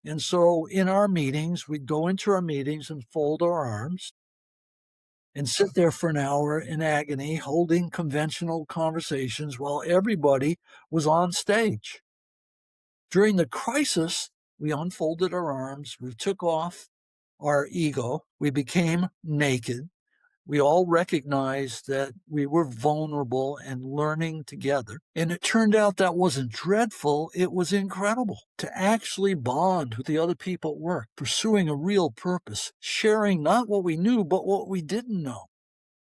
And so in our meetings, we'd go into our meetings and fold our arms and sit there for an hour in agony, holding conventional conversations while everybody was on stage. During the crisis, we unfolded our arms, we took off our ego, we became naked. We all recognized that we were vulnerable and learning together. And it turned out that wasn't dreadful. It was incredible to actually bond with the other people at work, pursuing a real purpose, sharing not what we knew, but what we didn't know,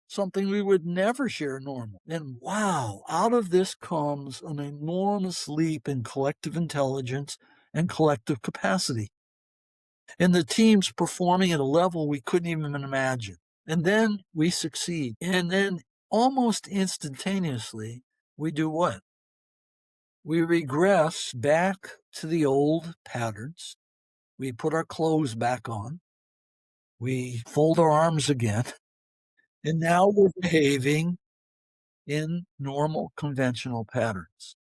something we would never share normally. And wow, out of this comes an enormous leap in collective intelligence and collective capacity. And the team's performing at a level we couldn't even imagine. And then we succeed. And then almost instantaneously, we do what? We regress back to the old patterns. We put our clothes back on. We fold our arms again. And now we're behaving in normal, conventional patterns.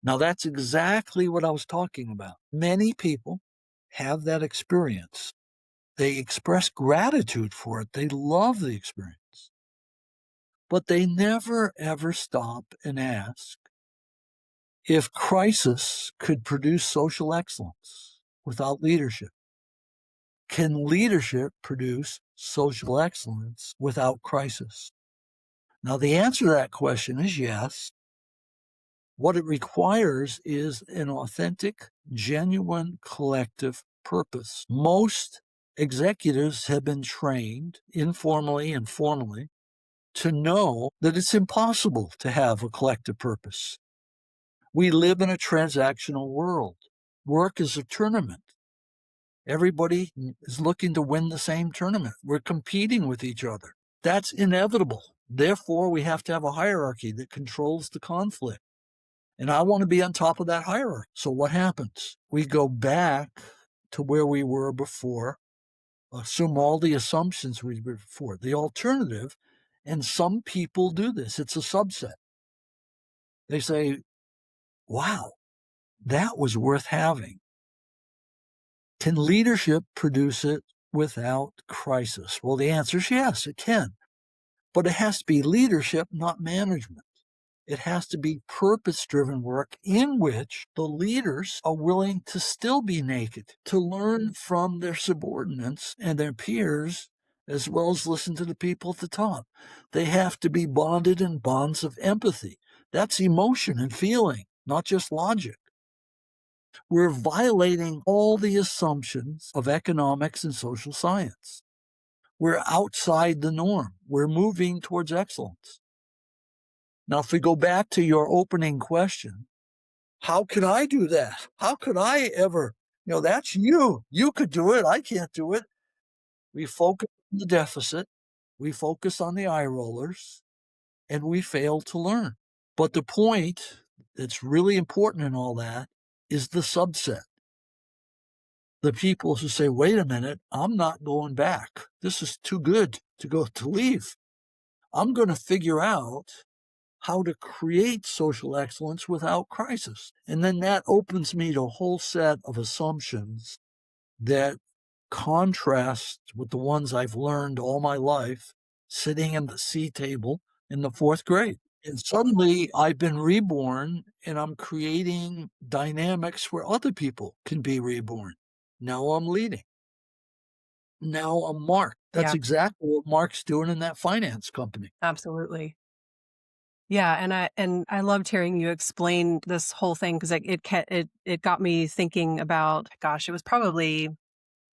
Now, that's exactly what I was talking about. Many people have that experience. They express gratitude for it. They love the experience. But they never, ever stop and ask if crisis could produce social excellence without leadership. Can leadership produce social excellence without crisis? Now, the answer to that question is yes. What it requires is an authentic, genuine collective purpose. Most executives have been trained informally and formally to know that it's impossible to have a collective purpose. We live in a transactional world. Work is a tournament. Everybody is looking to win the same tournament. We're competing with each other. That's inevitable. Therefore, we have to have a hierarchy that controls the conflict. And I want to be on top of that hierarchy. So what happens? We go back to where we were before, assume all the assumptions we were before. The alternative, and some people do this, it's a subset. They say, wow, that was worth having. Can leadership produce it without crisis? Well, the answer is yes, it can. But it has to be leadership, not management. It has to be purpose-driven work in which the leaders are willing to still be naked, to learn from their subordinates and their peers, as well as listen to the people at the top. They have to be bonded in bonds of empathy. That's emotion and feeling, not just logic. We're violating all the assumptions of economics and social science. We're outside the norm. We're moving towards excellence. Now, if we go back to your opening question, how could I do that? How could I ever? That's you. You could do it. I can't do it. We focus on the deficit. We focus on the eye rollers, and we fail to learn. But the point that's really important in all that is the subset. The people who say, wait a minute, I'm not going back. This is too good to leave. I'm going to figure out how to create social excellence without crisis. And then that opens me to a whole set of assumptions that contrast with the ones I've learned all my life sitting in the C table in the fourth grade. And suddenly I've been reborn and I'm creating dynamics where other people can be reborn. Now I'm leading. Now I'm Mark. That's Yeah, exactly what Mark's doing in that finance company. absolutely. Yeah, and I loved hearing you explain this whole thing because it got me thinking about, gosh, it was probably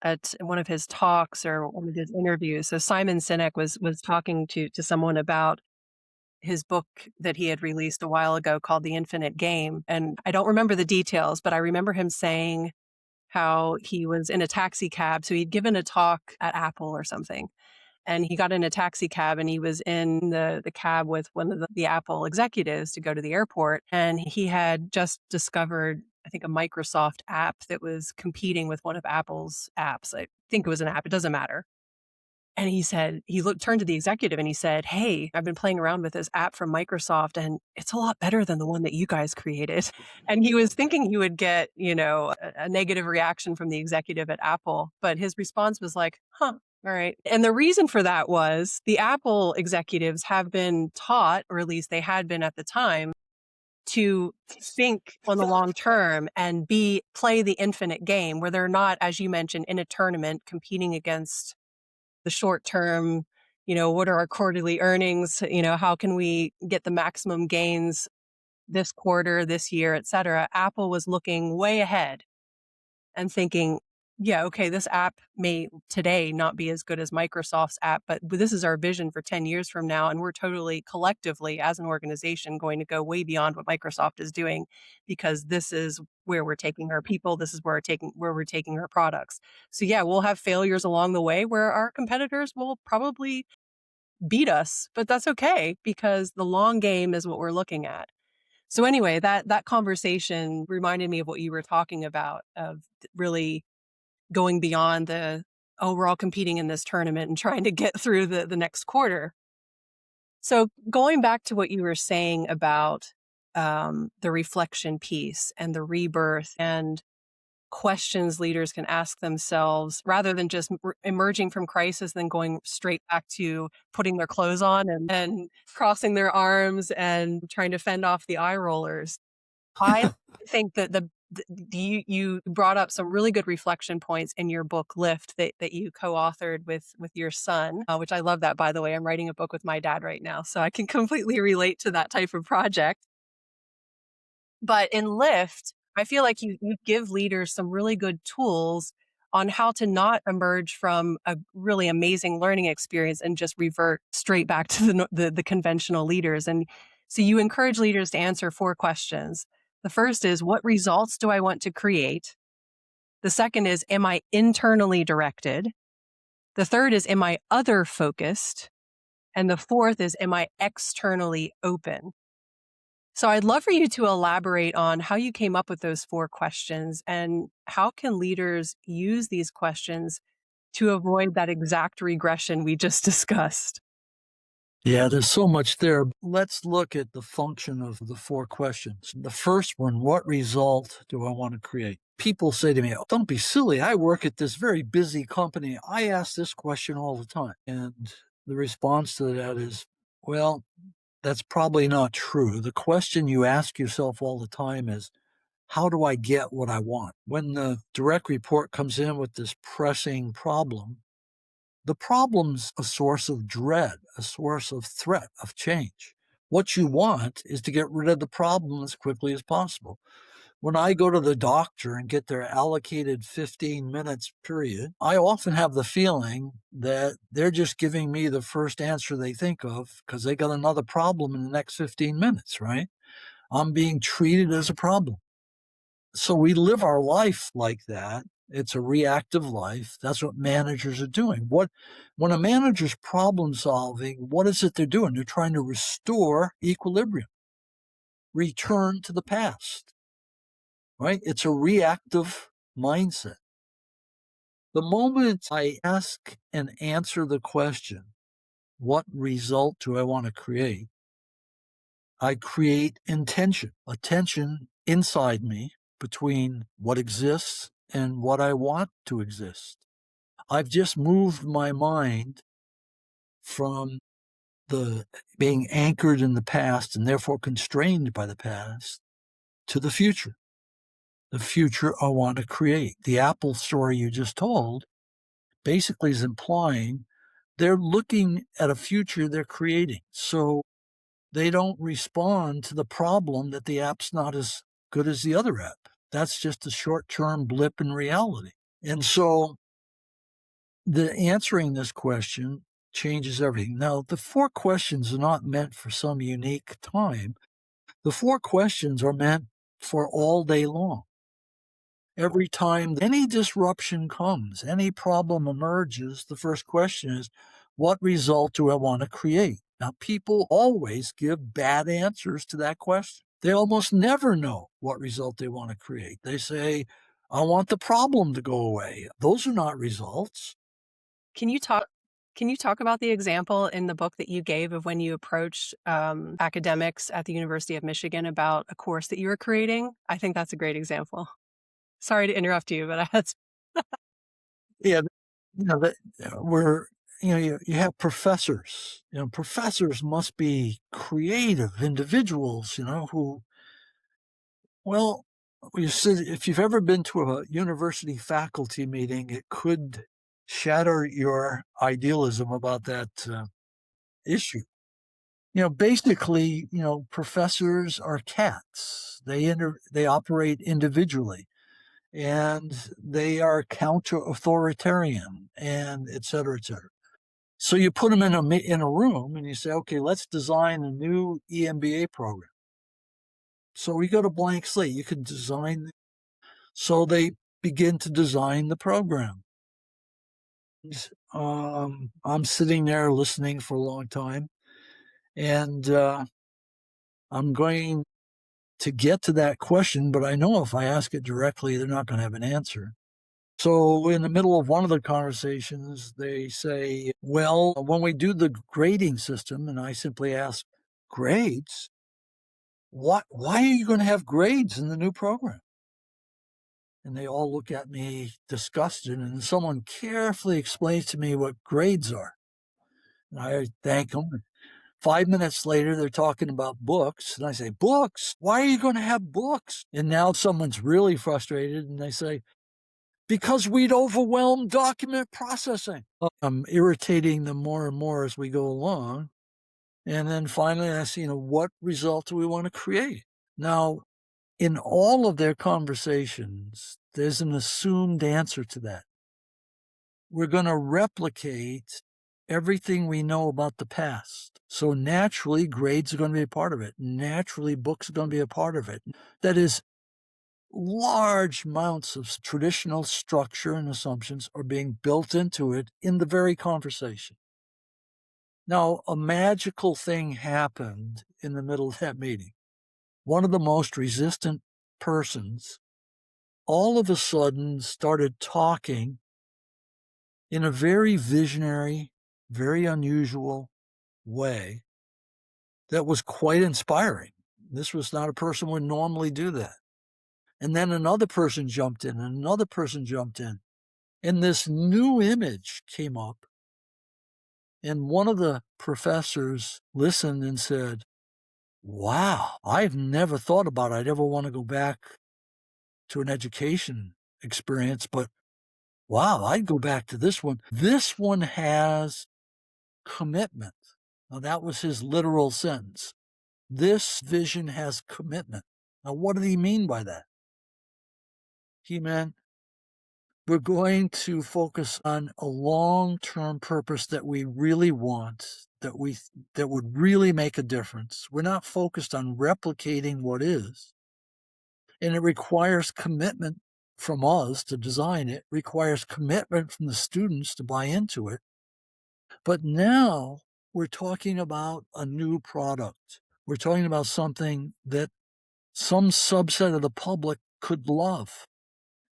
at one of his talks or one of his interviews. So Simon Sinek was talking to someone about his book that he had released a while ago called The Infinite Game. And I don't remember the details, but I remember him saying how he was in a taxi cab. So he'd given a talk at Apple or something. And he got in a taxi cab and he was in the cab with one of the Apple executives to go to the airport. And he had just discovered, I think, a Microsoft app that was competing with one of Apple's apps. I think it was an app, it doesn't matter. And he said, turned to the executive and he said, "Hey, I've been playing around with this app from Microsoft and it's a lot better than the one that you guys created." And he was thinking he would get, a negative reaction from the executive at Apple. But his response was like, huh, all right. And the reason for that was the Apple executives have been taught, or at least they had been at the time, to think on the long term and play the infinite game where they're not, as you mentioned, in a tournament competing against the short term, what are our quarterly earnings? How can we get the maximum gains this quarter, this year, et cetera? Apple was looking way ahead and thinking, yeah, okay, this app may today not be as good as Microsoft's app, but this is our vision for 10 years from now. And we're totally collectively as an organization going to go way beyond what Microsoft is doing because this is where we're taking our people. This is where we're taking our products. So yeah, we'll have failures along the way where our competitors will probably beat us, but that's okay because the long game is what we're looking at. So anyway, that conversation reminded me of what you were talking about, of really going beyond we're all competing in this tournament and trying to get through the next quarter. So going back to what you were saying about the reflection piece and the rebirth and questions leaders can ask themselves rather than just emerging from crisis, then going straight back to putting their clothes on and crossing their arms and trying to fend off the eye rollers. I think that you brought up some really good reflection points in your book Lift that you co-authored with your son, which I love that, by the way. I'm writing a book with my dad right now, so I can completely relate to that type of project. But in Lift, I feel like you give leaders some really good tools on how to not emerge from a really amazing learning experience and just revert straight back to the conventional leaders. And so you encourage leaders to answer 4 questions. The first is, what results do I want to create? The second is, am I internally directed? The third is, am I other focused? And the fourth is, am I externally open? So I'd love for you to elaborate on how you came up with those 4 questions and how can leaders use these questions to avoid that exact regression we just discussed. Yeah, there's so much there. Let's look at the function of the 4 questions. The first one, what result do I want to create? People say to me, oh, don't be silly. I work at this very busy company. I ask this question all the time. And the response to that is, well, that's probably not true. The question you ask yourself all the time is, how do I get what I want? When the direct report comes in with this pressing problem, the problem's a source of dread, a source of threat, of change. What you want is to get rid of the problem as quickly as possible. When I go to the doctor and get their allocated 15 minutes period, I often have the feeling that they're just giving me the first answer they think of because they got another problem in the next 15 minutes, right? I'm being treated as a problem. So we live our life like that. It's a reactive life. That's what managers are doing. When a manager's problem solving, what is it they're doing? They're trying to restore equilibrium, return to the past, right? It's a reactive mindset. The moment I ask and answer the question, what result do I want to create? I create intention, a tension inside me between what exists and what I want to exist. I've just moved my mind from the being anchored in the past and therefore constrained by the past to the future I want to create. The Apple story you just told basically is implying they're looking at a future they're creating. So they don't respond to the problem that the app's not as good as the other app. That's just a short-term blip in reality. And so the answering this question changes everything. Now, the 4 questions are not meant for some unique time. The 4 questions are meant for all day long. Every time any disruption comes, any problem emerges, the first question is, what result do I want to create? Now, people always give bad answers to that question. They almost never know what result they want to create. They say, I want the problem to go away. Those are not results. Can you talk about the example in the book that you gave of when you approached academics at the University of Michigan about a course that you were creating? I think that's a great example. Sorry to interrupt you, but I had Yeah, that we're you have professors. Professors must be creative individuals. Who well, you said if you've ever been to a university faculty meeting, it could shatter your idealism about that issue. Basically, professors are cats. They operate individually, and they are counter-authoritarian, and et cetera, et cetera. So you put them in a room and you say, okay, let's design a new EMBA program. So we got a blank slate. You can design. So they begin to design the program. I'm sitting there listening for a long time, and I'm going to get to that question, but I know if I ask it directly, they're not going to have an answer. So in the middle of one of the conversations, they say, well, when we do the grading system, and I simply ask, grades? Why are you going to have grades in the new program? And they all look at me disgusted, and someone carefully explains to me what grades are. And I thank them. 5 minutes later, they're talking about books. And I say, books? Why are you going to have books? And now someone's really frustrated, and they say, because we'd overwhelm document processing. I'm irritating them more and more as we go along. And then finally I say, what result do we want to create? Now, in all of their conversations, there's an assumed answer to that. We're going to replicate everything we know about the past. So naturally, grades are going to be a part of it. Naturally, books are going to be a part of it. That is, large amounts of traditional structure and assumptions are being built into it in the very conversation. Now, a magical thing happened in the middle of that meeting. One of the most resistant persons all of a sudden started talking in a very visionary, very unusual way that was quite inspiring. This was not a person who would normally do that. And then another person jumped in, and another person jumped in. And this new image came up. And one of the professors listened and said, wow, I've never thought about it. I'd ever want to go back to an education experience, but wow, I'd go back to this one. This one has commitment. Now, that was his literal sentence. This vision has commitment. Now, what did he mean by that? He meant we're going to focus on a long-term purpose that we really want, that would really make a difference. We're not focused on replicating what is. And it requires commitment from us to design it, requires commitment from the students to buy into it. But now we're talking about a new product. We're talking about something that some subset of the public could love.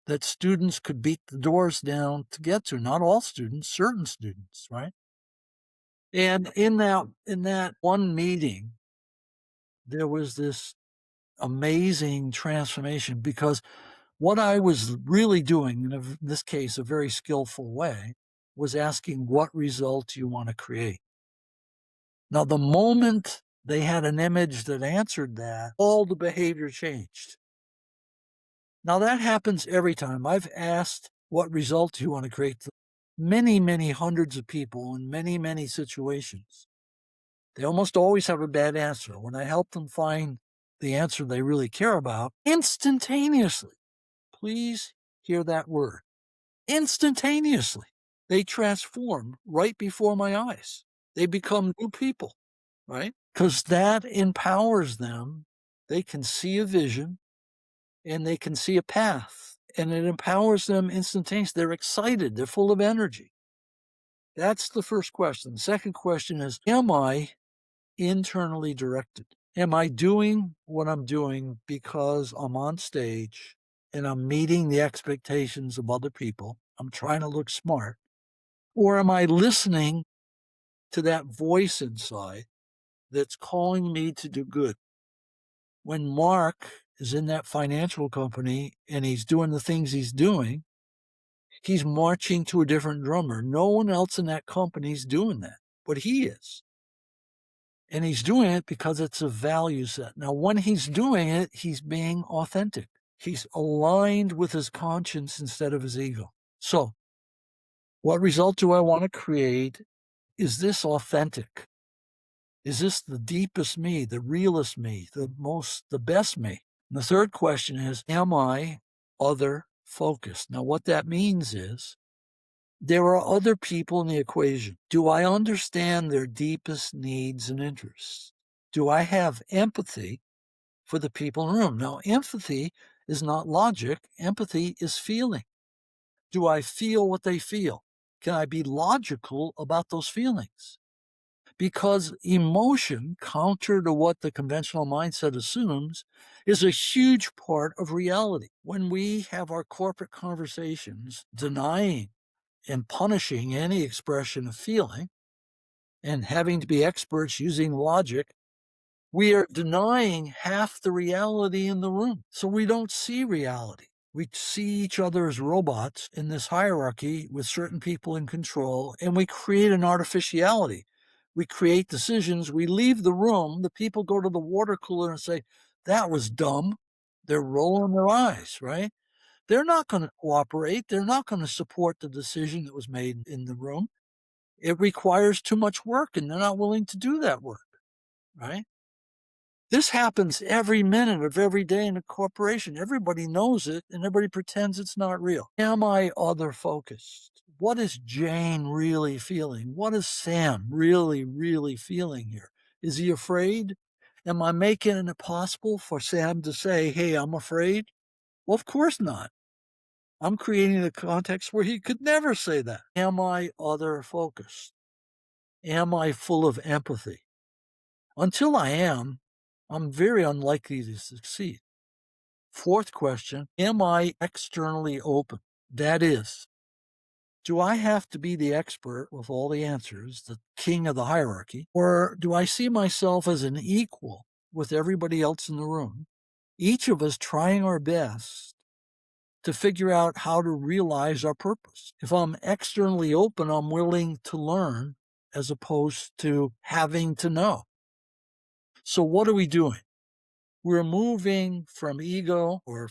that students could beat the doors down to get to. Not all students, certain students, right? And in that one meeting, there was this amazing transformation because what I was really doing, in this case, a very skillful way, was asking, what result do you want to create? Now, the moment they had an image that answered that, all the behavior changed. Now, that happens every time. I've asked, what result do you want to create? To many, many hundreds of people in many, many situations. They almost always have a bad answer. When I help them find the answer they really care about, instantaneously, please hear that word, instantaneously, they transform right before my eyes. They become new people, right? Because that empowers them. They can see a vision and they can see a path, and it empowers them instantaneously. They're excited. They're full of energy. That's the first question. The second question is, am I internally directed? Am I doing what I'm doing because I'm on stage and I'm meeting the expectations of other people? I'm trying to look smart. Or am I listening to that voice inside that's calling me to do good? When Mark is in that financial company and he's doing the things he's doing, he's marching to a different drummer. No one else in that company is doing that, but he is. And he's doing it because it's a value set. Now, when he's doing it, he's being authentic. He's aligned with his conscience instead of his ego. So, what result do I want to create? Is this authentic? Is this the deepest me, the realest me, the best me? And the third question is, am I other focused? Now, what that means is there are other people in the equation. Do I understand their deepest needs and interests? Do I have empathy for the people in the room? Now, empathy is not logic. Empathy is feeling. Do I feel what they feel? Can I be logical about those feelings? Because emotion, counter to what the conventional mindset assumes, is a huge part of reality. When we have our corporate conversations denying and punishing any expression of feeling and having to be experts using logic, we are denying half the reality in the room. So we don't see reality. We see each other as robots in this hierarchy with certain people in control, and we create an artificiality. We create decisions. We leave the room. The people go to the water cooler and say, that was dumb. They're rolling their eyes, right? They're not going to cooperate. They're not going to support the decision that was made in the room. It requires too much work, and they're not willing to do that work, right? This happens every minute of every day in a corporation. Everybody knows it, and everybody pretends it's not real. Am I other focused? What is Jane really feeling? What is Sam really, really feeling here? Is he afraid? Am I making it possible for Sam to say, hey, I'm afraid? Well, of course not. I'm creating a context where he could never say that. Am I other focused? Am I full of empathy? Until I am, I'm very unlikely to succeed. Fourth question, am I externally open? That is, do I have to be the expert with all the answers, the king of the hierarchy, or do I see myself as an equal with everybody else in the room, each of us trying our best to figure out how to realize our purpose? If I'm externally open, I'm willing to learn as opposed to having to know. So what are we doing? We're moving from ego we're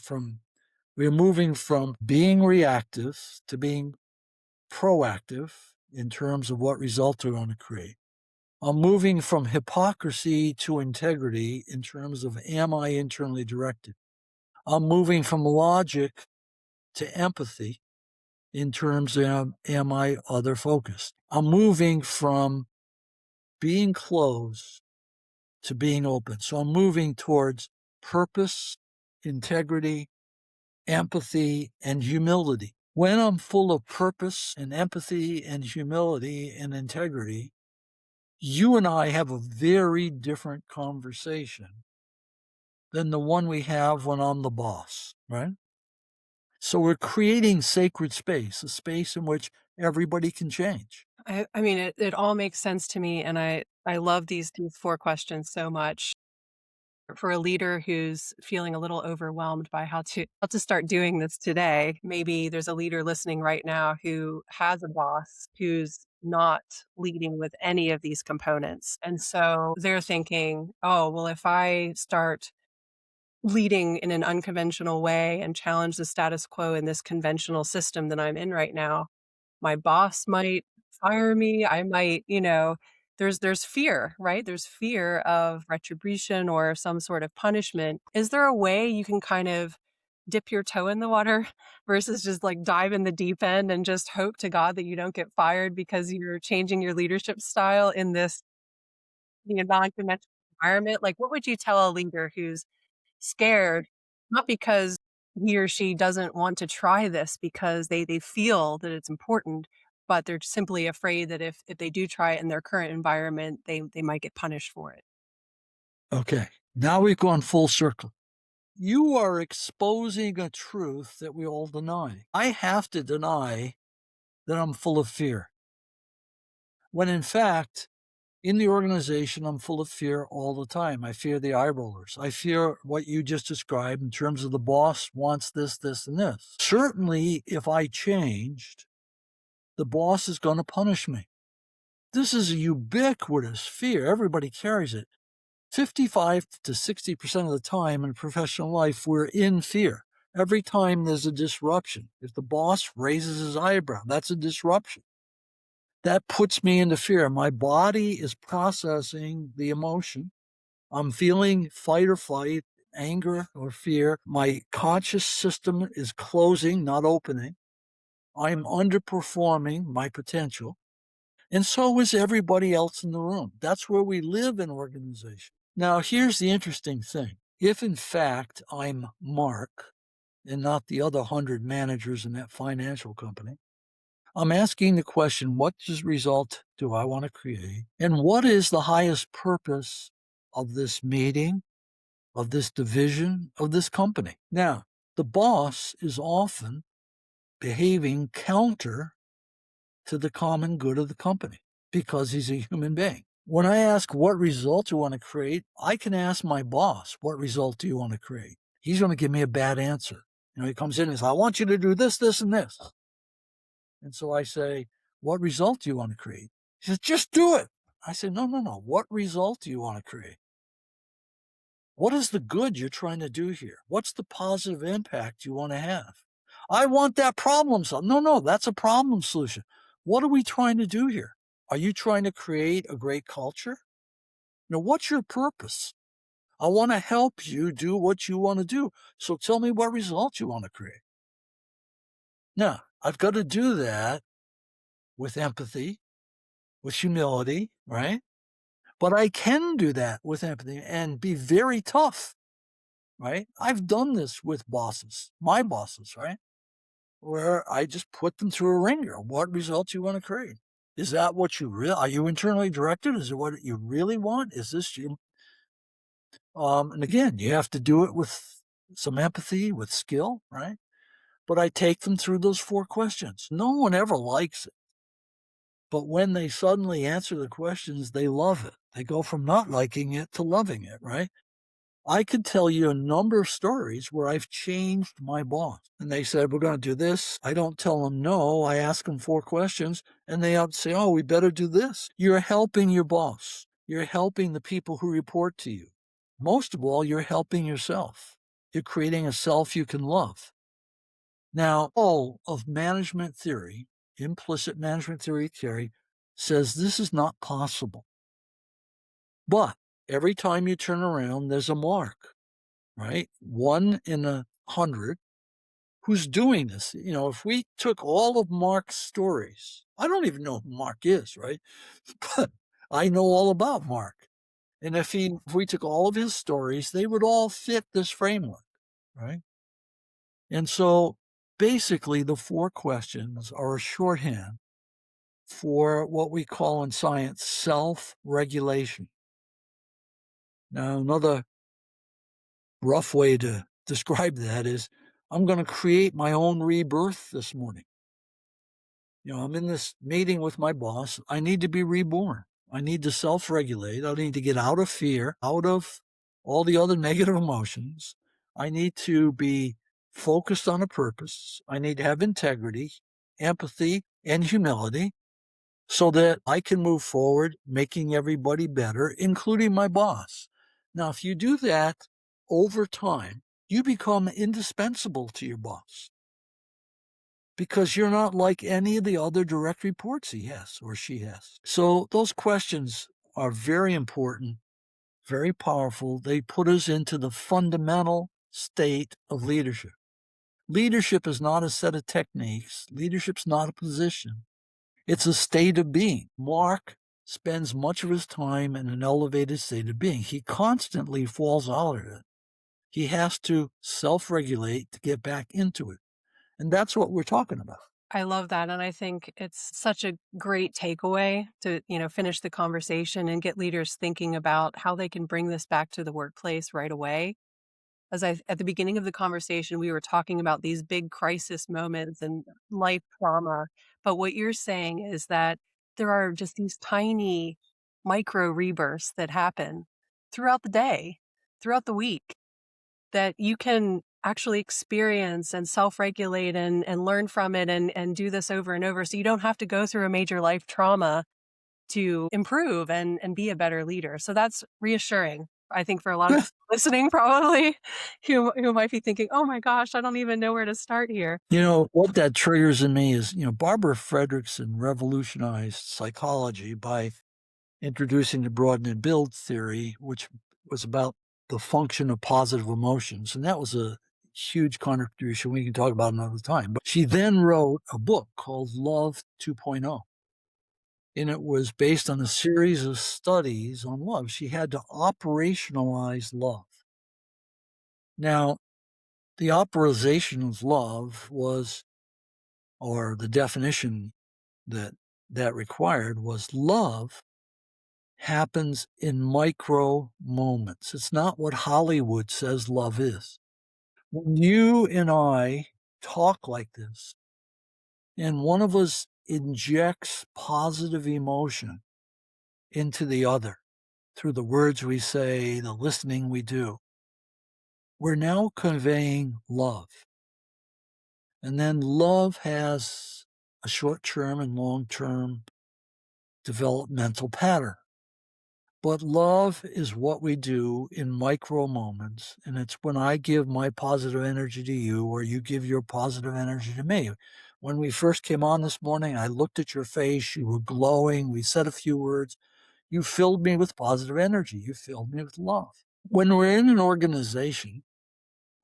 moving from being reactive to being proactive in terms of what results we're going to create. I'm moving from hypocrisy to integrity in terms of, am I internally directed? I'm moving from logic to empathy in terms of, am I other focused? I'm moving from being closed to being open. So I'm moving towards purpose, integrity, empathy, and humility. When I'm full of purpose and empathy and humility and integrity, you and I have a very different conversation than the one we have when I'm the boss, right? So we're creating sacred space, a space in which everybody can change. I mean, it all makes sense to me, and I love these 4 questions so much. For a leader who's feeling a little overwhelmed by how to start doing this today, maybe there's a leader listening right now who has a boss who's not leading with any of these components, and so they're thinking, "Oh, well, if I start leading in an unconventional way and challenge the status quo in this conventional system that I'm in right now, my boss might fire me, I might, there's fear, right? There's fear of retribution or some sort of punishment. Is there a way you can kind of dip your toe in the water versus just like dive in the deep end and just hope to God that you don't get fired because you're changing your leadership style in this, non-conventional environment? Like, what would you tell a leader who's scared, not because he or she doesn't want to try this because they feel that it's important, but they're simply afraid that if they do try it in their current environment, they might get punished for it. Okay, now we've gone full circle. You are exposing a truth that we all deny. I have to deny that I'm full of fear, when in fact, in the organization, I'm full of fear all the time. I fear the eye rollers. I fear what you just described in terms of the boss wants this, this, and this. Certainly, if I changed, the boss is going to punish me. This is a ubiquitous fear. Everybody carries it. 55 to 60% of the time in professional life, we're in fear. Every time there's a disruption, if the boss raises his eyebrow, that's a disruption. That puts me into fear. My body is processing the emotion. I'm feeling fight or flight, anger or fear. My conscious system is closing, not opening. I'm underperforming my potential. And so is everybody else in the room. That's where we live in organization. Now, here's the interesting thing. If in fact I'm Mark and not the other 100 managers in that financial company, I'm asking the question, what result do I want to create? And what is the highest purpose of this meeting, of this division, of this company? Now, the boss is often behaving counter to the common good of the company because he's a human being. When I ask what result you want to create, I can ask my boss, what result do you want to create? He's going to give me a bad answer. He comes in and says, I want you to do this, this, and this. And so I say, what result do you want to create? He says, just do it. I say, no. What result do you want to create? What is the good you're trying to do here? What's the positive impact you want to have? I want that problem solved. No, that's a problem solution. What are we trying to do here? Are you trying to create a great culture? What's your purpose? I want to help you do what you want to do. So tell me what result you want to create. Now, I've got to do that with empathy, with humility, right? But I can do that with empathy and be very tough, right? I've done this with bosses, my bosses, right? Where I just put them through a ringer. What results you want to create? Is that what you really, are you internally directed? Is it what you really want? Is this you? And again, you have to do it with some empathy, with skill, right? But I take them through those 4 questions. No one ever likes it. But when they suddenly answer the questions, they love it. They go from not liking it to loving it, right? I could tell you a number of stories where I've changed my boss. And they said, we're going to do this. I don't tell them no. I ask them 4 questions and they say, oh, we better do this. You're helping your boss. You're helping the people who report to you. Most of all, you're helping yourself. You're creating a self you can love. Now, all of management theory, implicit management theory says this is not possible. But every time you turn around, there's a Mark, right? 1 in 100 who's doing this. If we took all of Mark's stories, I don't even know who Mark is, right? But I know all about Mark. And if we took all of his stories, they would all fit this framework, right? And so basically the 4 questions are a shorthand for what we call in science self-regulation. Now, another rough way to describe that is I'm going to create my own rebirth this morning. I'm in this meeting with my boss. I need to be reborn. I need to self-regulate. I need to get out of fear, out of all the other negative emotions. I need to be focused on a purpose. I need to have integrity, empathy, and humility so that I can move forward, making everybody better, including my boss. Now, if you do that over time, you become indispensable to your boss because you're not like any of the other direct reports he has or she has. So those questions are very important, very powerful. They put us into the fundamental state of leadership. Leadership is not a set of techniques. Leadership's not a position. It's a state of being. Mark spends much of his time in an elevated state of being. He constantly falls out of it. He has to self-regulate to get back into it. And that's what we're talking about. I love that. And I think it's such a great takeaway to, finish the conversation and get leaders thinking about how they can bring this back to the workplace right away. At the beginning of the conversation, we were talking about these big crisis moments and life trauma. But what you're saying is that there are just these tiny micro rebirths that happen throughout the day, throughout the week, that you can actually experience and self-regulate and learn from it and do this over and over. So you don't have to go through a major life trauma to improve and be a better leader. So that's reassuring, I think, for a lot of people listening, probably, who might be thinking, oh my gosh, I don't even know where to start here. What that triggers in me is, Barbara Fredrickson revolutionized psychology by introducing the broaden and build theory, which was about the function of positive emotions. And that was a huge contribution we can talk about another time. But she then wrote a book called Love 2.0. And it was based on a series of studies on love. She had to operationalize love. Now, the operationalization of love was, or the definition that required was, love happens in micro moments. It's not what Hollywood says love is. When you and I talk like this, and one of us injects positive emotion into the other through the words we say, the listening we do, we're now conveying love. And then love has a short-term and long-term developmental pattern. But love is what we do in micro moments. And it's when I give my positive energy to you or you give your positive energy to me. When we first came on this morning, I looked at your face. You were glowing. We said a few words. You filled me with positive energy. You filled me with love. When we're in an organization,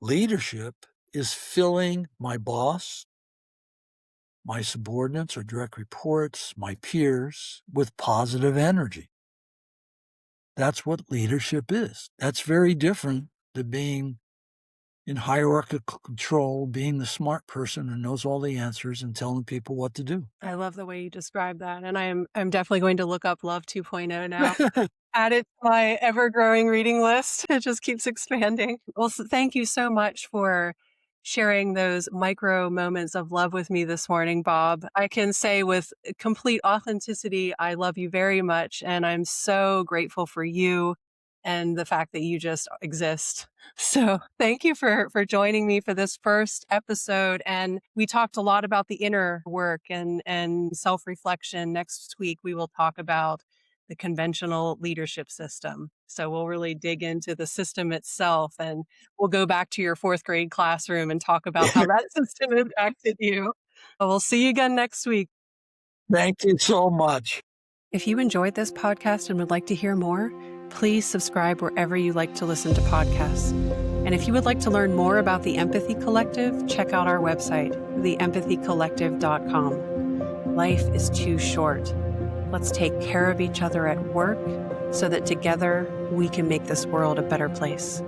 leadership is filling my boss, my subordinates or direct reports, my peers with positive energy. That's what leadership is. That's very different than being in hierarchical control, being the smart person who knows all the answers and telling people what to do. I love the way you describe that. And I'm definitely going to look up Love 2.0 now. Add it to my ever-growing reading list. It just keeps expanding. Well, thank you so much for sharing those micro moments of love with me this morning, Bob. I can say with complete authenticity, I love you very much. And I'm so grateful for you and the fact that you just exist. So thank you for joining me for this first episode. And we talked a lot about the inner work and self-reflection. Next week, we will talk about the conventional leadership system. So we'll really dig into the system itself, and we'll go back to your fourth grade classroom and talk about how that system impacted you. But we'll see you again next week. Thank you so much. If you enjoyed this podcast and would like to hear more, please subscribe wherever you like to listen to podcasts. And if you would like to learn more about the Empathy Collective, check out our website, theempathycollective.com. Life is too short. Let's take care of each other at work so that together we can make this world a better place.